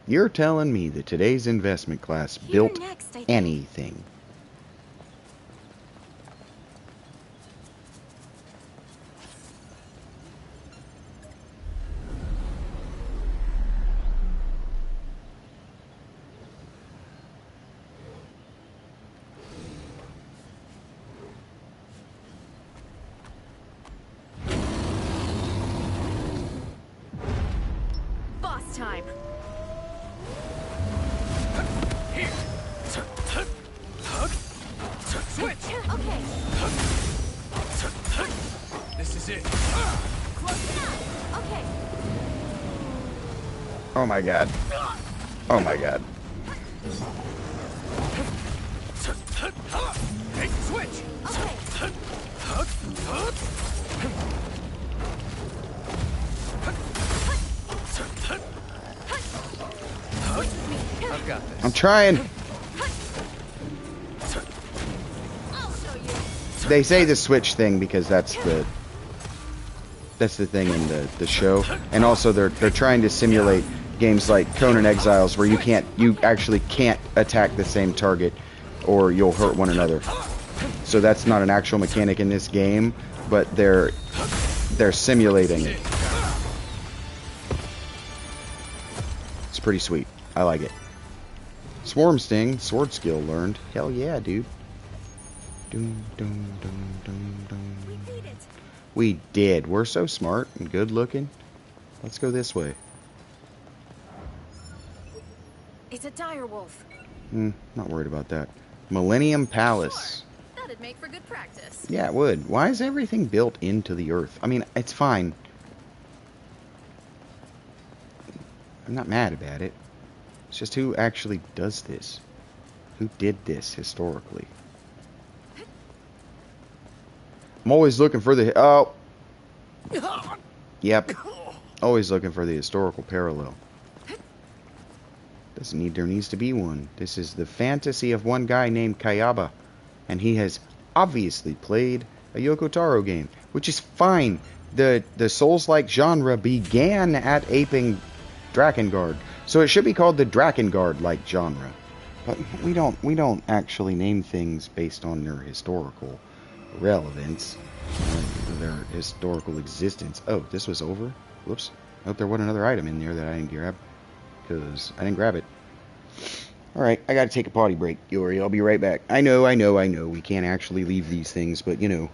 You're telling me that today's investment class Here built next, I think. anything? Boss time. Switch! Okay. This is it. Close enough. Okay. Oh my god. Oh my god. Hey, switch! Okay. I've got this. I'm trying. I'll show you. They say the switch thing because that's the thing in the show, and also they're trying to simulate games like Conan Exiles where you actually can't attack the same target or you'll hurt one another. So that's not an actual mechanic in this game, but they're simulating it. It's pretty sweet. I like it. Swarm Sting, sword skill learned. Hell yeah, dude. Dun, dun, dun, dun, dun. We beat it. We did. We're so smart and good looking. Let's go this way. It's a dire wolf. Not worried about that. Millennium Palace. That'd make for good practice. Yeah, it would. Why is everything built into the earth? I mean, it's fine. I'm not mad about it. It's just who actually does this? Who did this historically? I'm always looking for the... Oh! Yep. Always looking for the historical parallel. There needs to be one. This is the fantasy of one guy named Kayaba. And he has obviously played a Yoko Taro game. Which is fine. The Souls-like genre began at aping Drakengard. So it should be called the Drakengard-like genre. But we don't actually name things based on their historical relevance, their historical existence. Oh, this was over? Whoops. I hope there wasn't another item in there that I didn't grab, because I didn't grab it. Alright, I gotta take a potty break, Yori. I'll be right back. I know, we can't actually leave these things, but you know.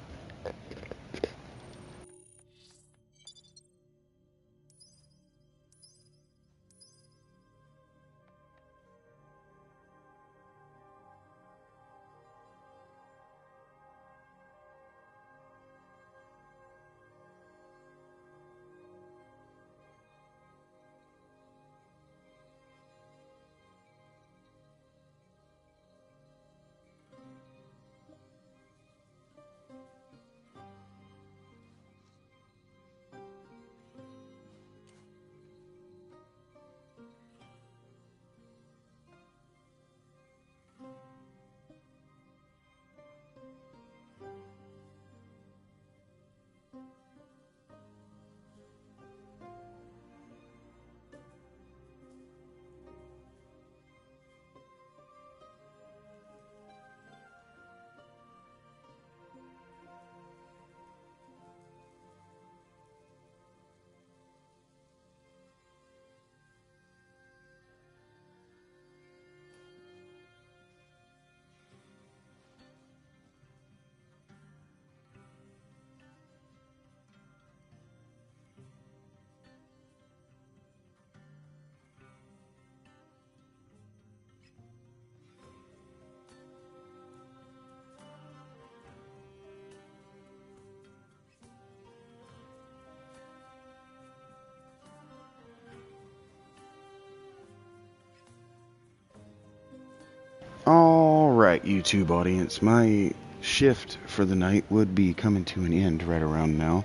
Alright, YouTube audience, my shift for the night would be coming to an end right around now.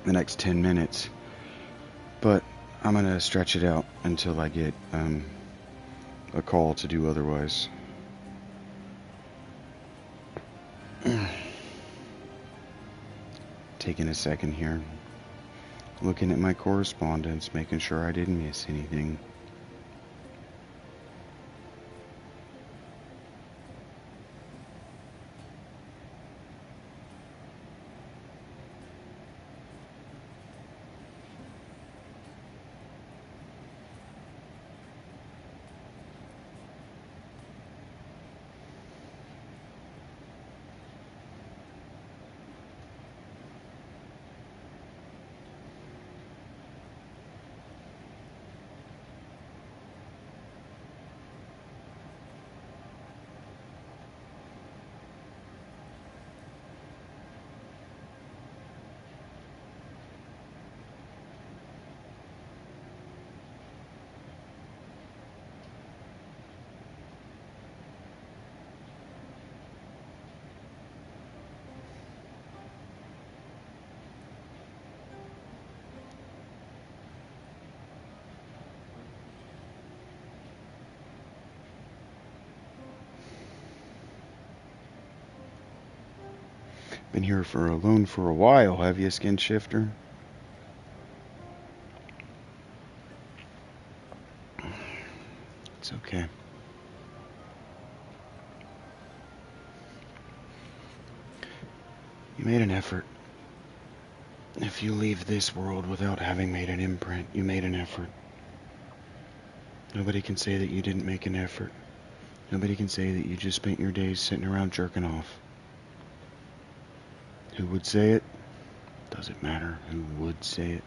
The next 10 minutes. But I'm gonna stretch it out until I get a call to do otherwise. taking a second here, looking at my correspondence, making sure I didn't miss anything. Been here alone for a while, have you, Skin Shifter? It's okay. You made an effort. If you leave this world without having made an imprint, you made an effort. Nobody can say that you didn't make an effort. Nobody can say that you just spent your days sitting around jerking off. Who would say it? Doesn't matter who would say it.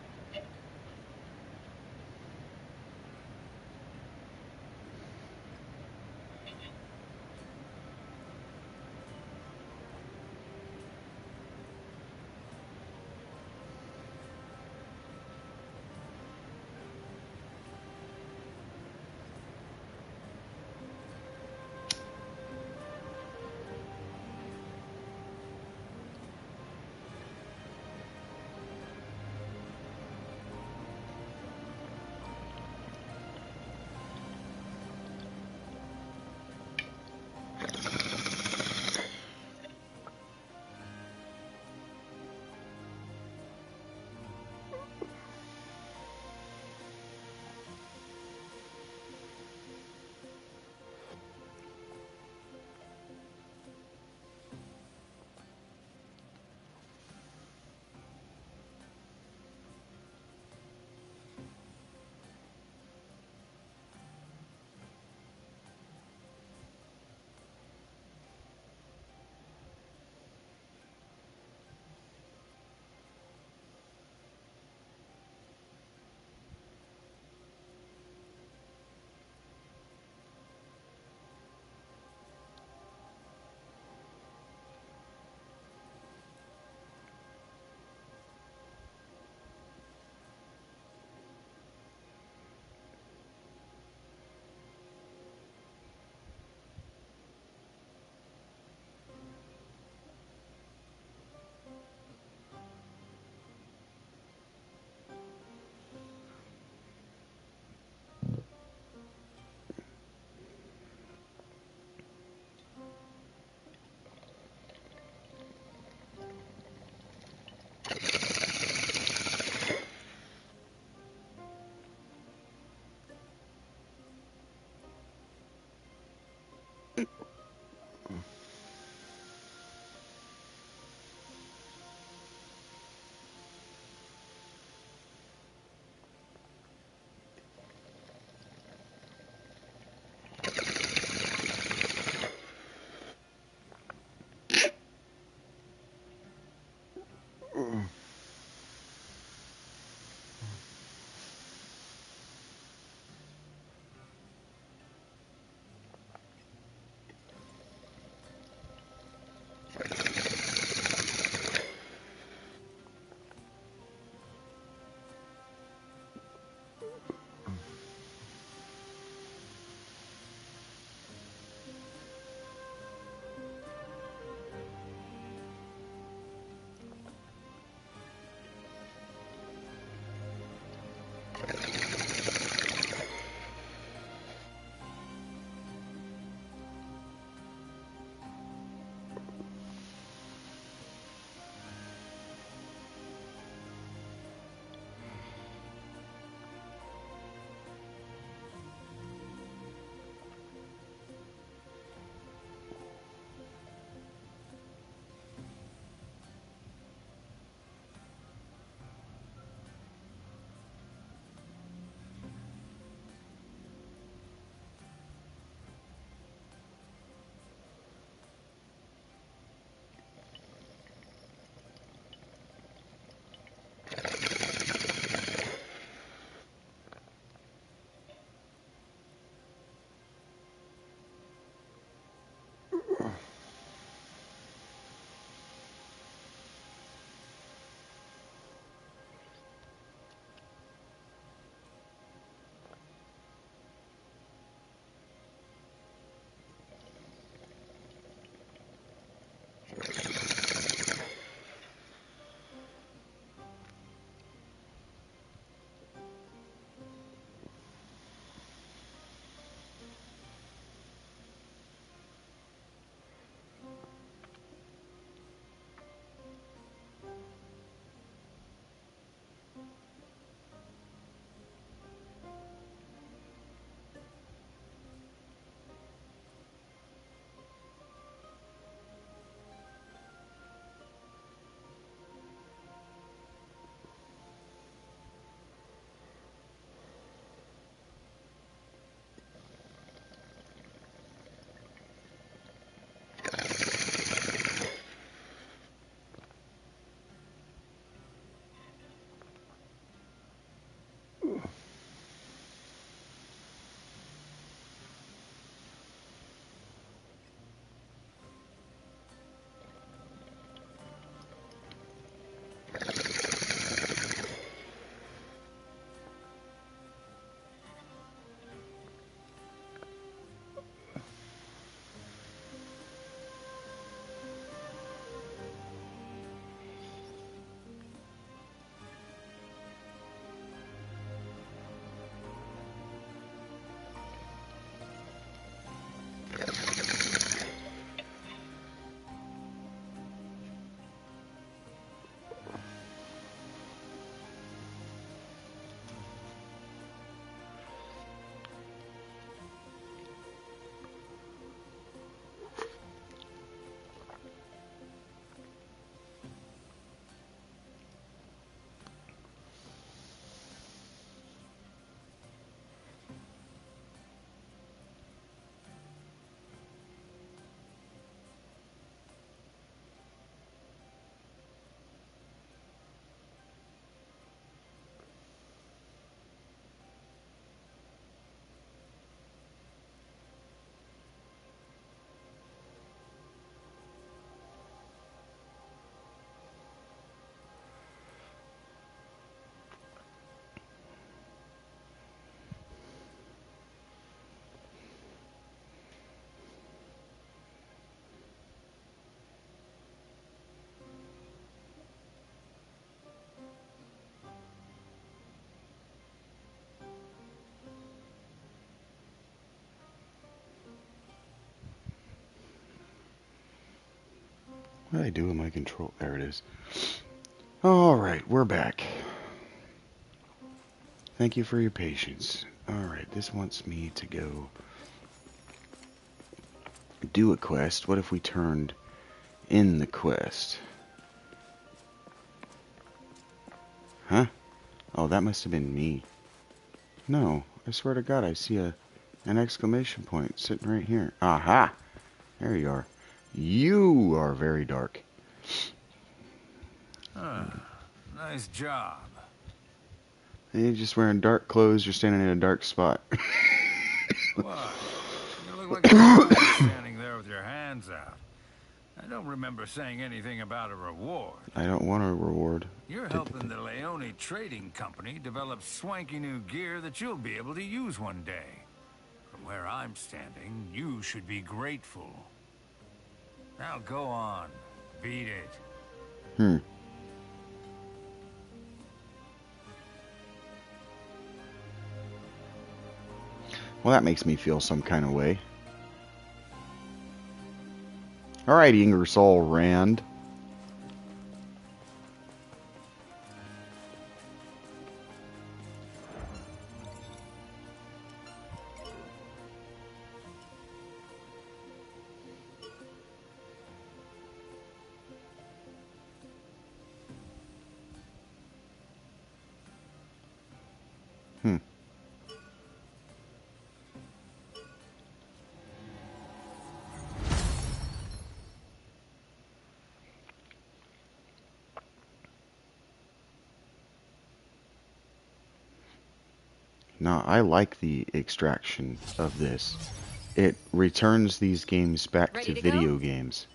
What did I do with my control? There it is. Alright, we're back. Thank you for your patience. Alright, this wants me to go do a quest. What if we turned in the quest? Huh? Oh, that must have been me. No, I swear to God, I see an exclamation point sitting right here. Aha! There you are. You are very dark. Nice job. You're just wearing dark clothes, you're standing in a dark spot. What? You look like a fool standing there with your hands out. I don't remember saying anything about a reward. I don't want a reward. You're helping the Leone Trading Company develop swanky new gear that you'll be able to use one day. From where I'm standing, you should be grateful. Now go on. Beat it. Well, that makes me feel some kind of way. Alright, Ingersoll Rand. Now, I like the extraction of this. It returns these games back Ready to to video go? games.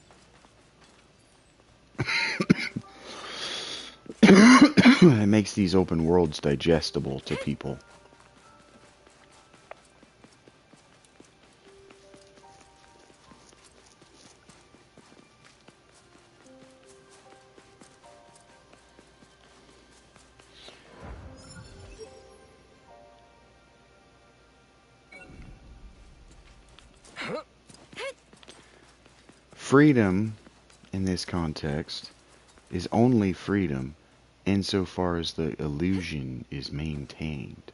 It makes these open worlds digestible to people. Freedom, in this context, is only freedom insofar as the illusion is maintained.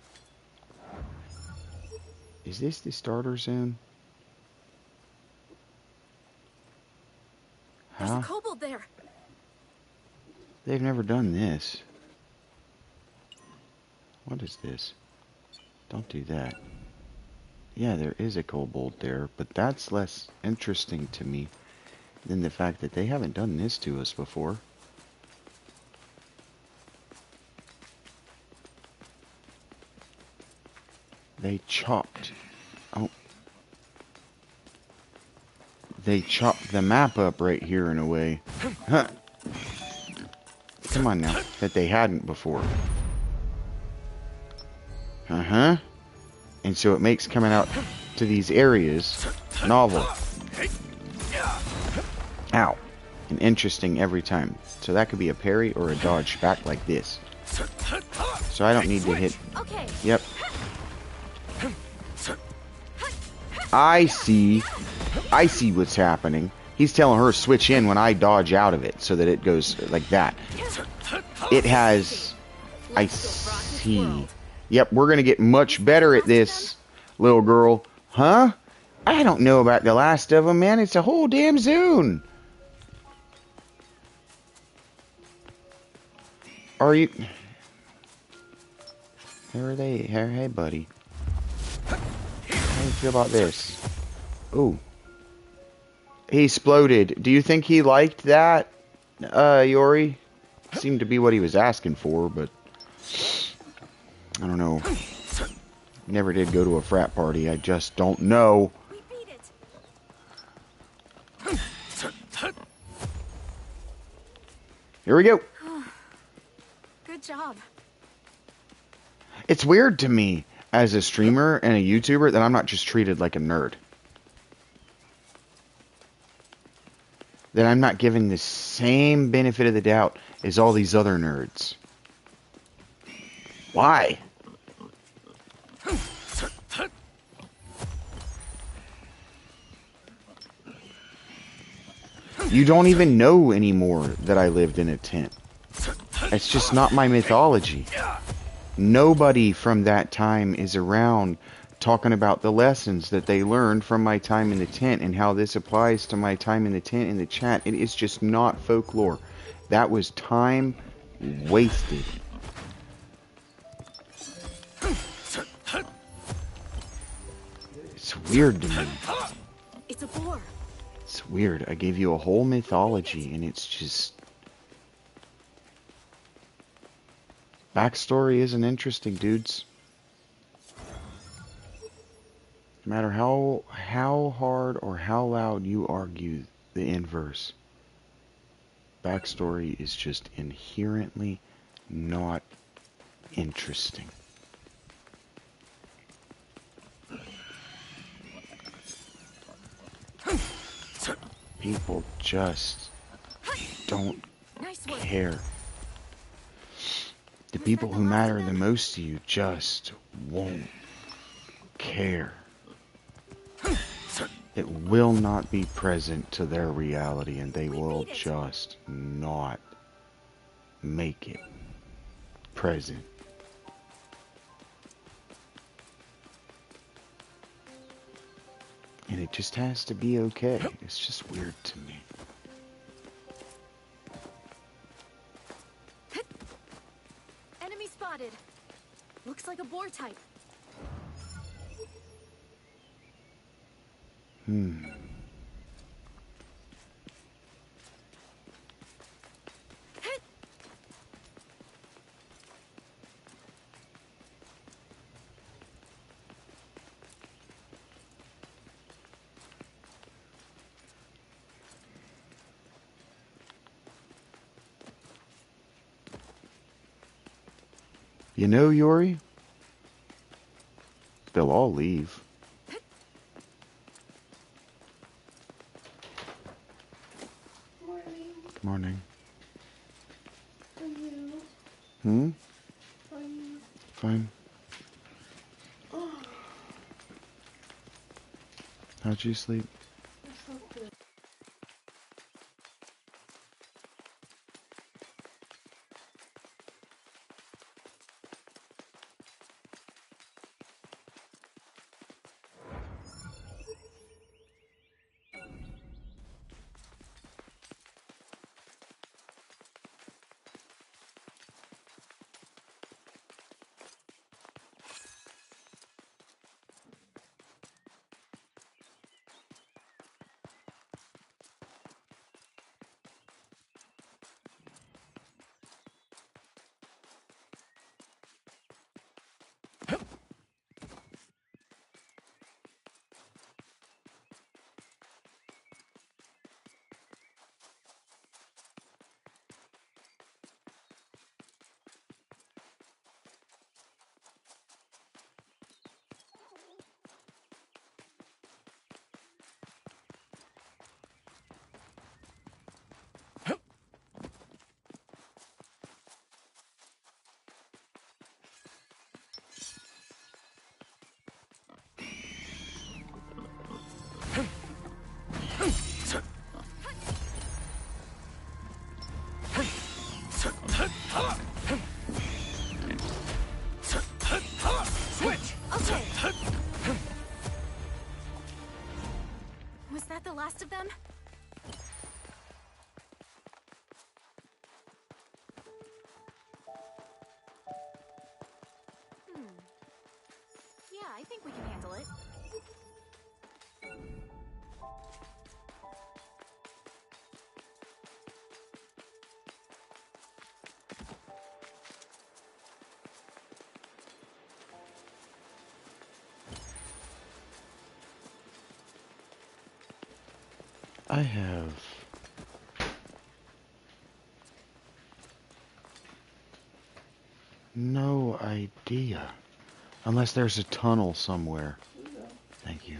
Is this the starter zone? There's a Huh? kobold there. They've never done this. What is this? Don't do that. Yeah, there is a kobold there, but that's less interesting to me than the fact that they haven't done this to us before. They chopped. Oh. They chopped the map up right here in a way. Huh. Come on now. That they hadn't before. Uh-huh. And so it makes coming out to these areas novel. Ow. And interesting every time. So that could be a parry or a dodge back like this. So I don't need to hit... Okay. Yep. I see what's happening. He's telling her to switch in when I dodge out of it so that it goes like that. It has... I see. Yep, we're going to get much better at this, little girl. Huh? I don't know about the last of them, man. It's a whole damn zone. Are you... Where are they? Hey, buddy. How do you feel about this? Ooh. He exploded. Do you think he liked that, Yori? Seemed to be what he was asking for, but... I don't know. Never did go to a frat party. I just don't know. We beat it. Here we go. Good job. It's weird to me, as a streamer and a YouTuber, that I'm not just treated like a nerd. That I'm not given the same benefit of the doubt as all these other nerds. Why? You don't even know anymore that I lived in a tent. It's just not my mythology. Nobody from that time is around talking about the lessons that they learned from my time in the tent and how this applies to my time in the tent in the chat. It is just not folklore. That was time wasted. It's weird to me. It's a boar. It's weird. I gave you a whole mythology and it's just... Backstory isn't interesting, dudes. No matter how hard or how loud you argue the inverse, backstory is just inherently not interesting. People just don't care. The people who matter the most to you just won't care. It will not be present to their reality, and they will just not make it present. And it just has to be okay. It's just weird to me. Enemy spotted. Looks like a boar type. You know, Yori? They'll all leave. Morning. Morning. Are you? Hmm? Are you? Fine. Oh, How'd you sleep? I slept good. Switch! Okay. Was that the last of them? Yeah, I think we can handle it. I have no idea. Unless there's a tunnel somewhere. Thank you.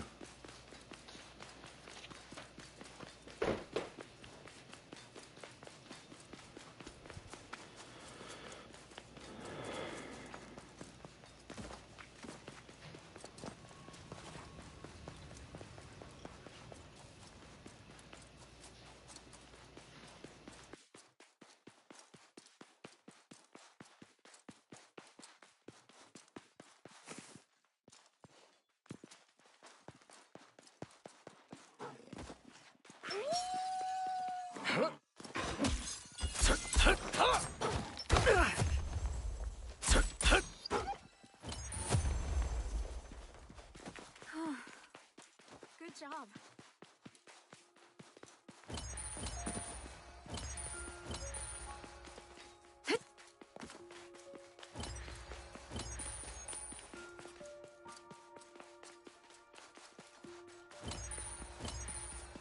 job.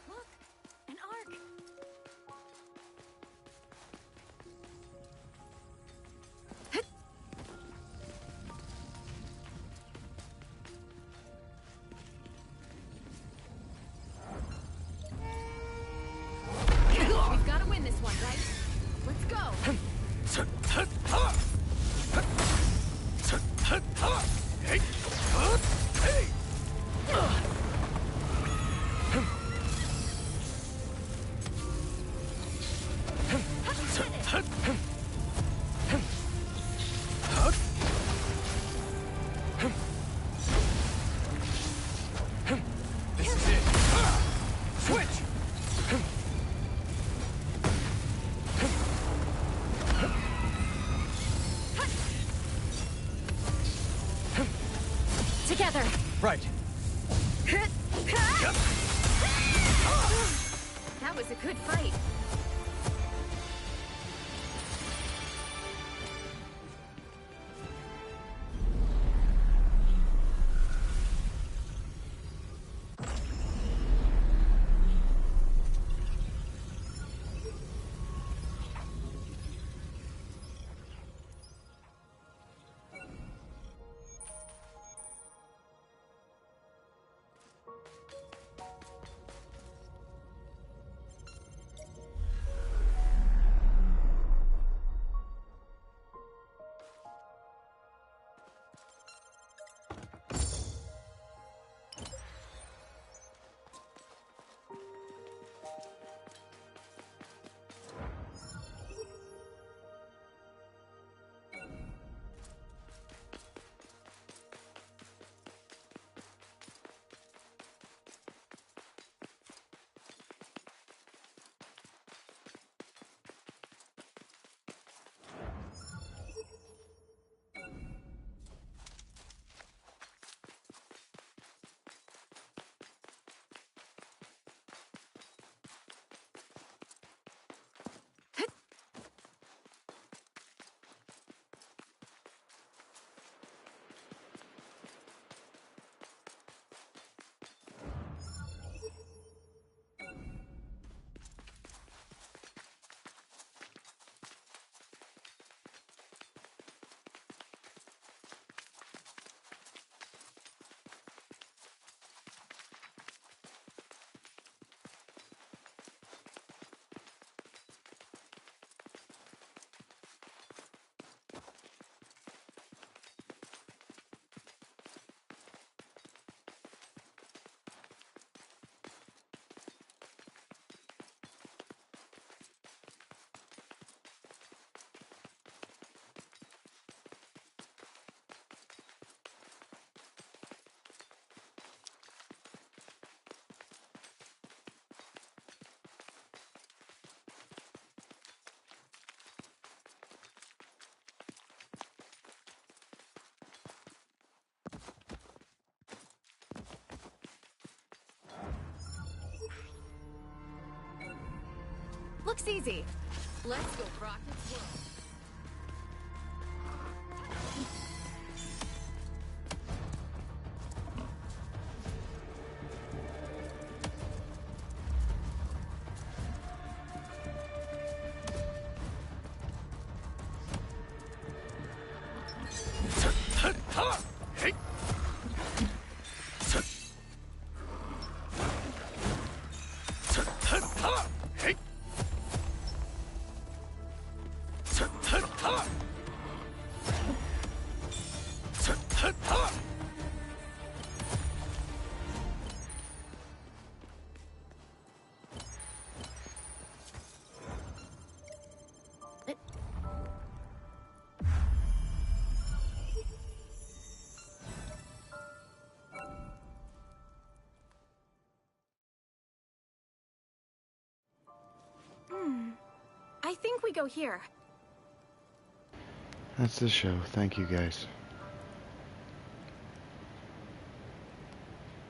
Look, an arc. We've got to win this one, right? Let's go. This is it. Switch! Together. Right. That was a good fight. Looks easy. Let's go Rocket's world. I think we go here. That's the show. Thank you guys.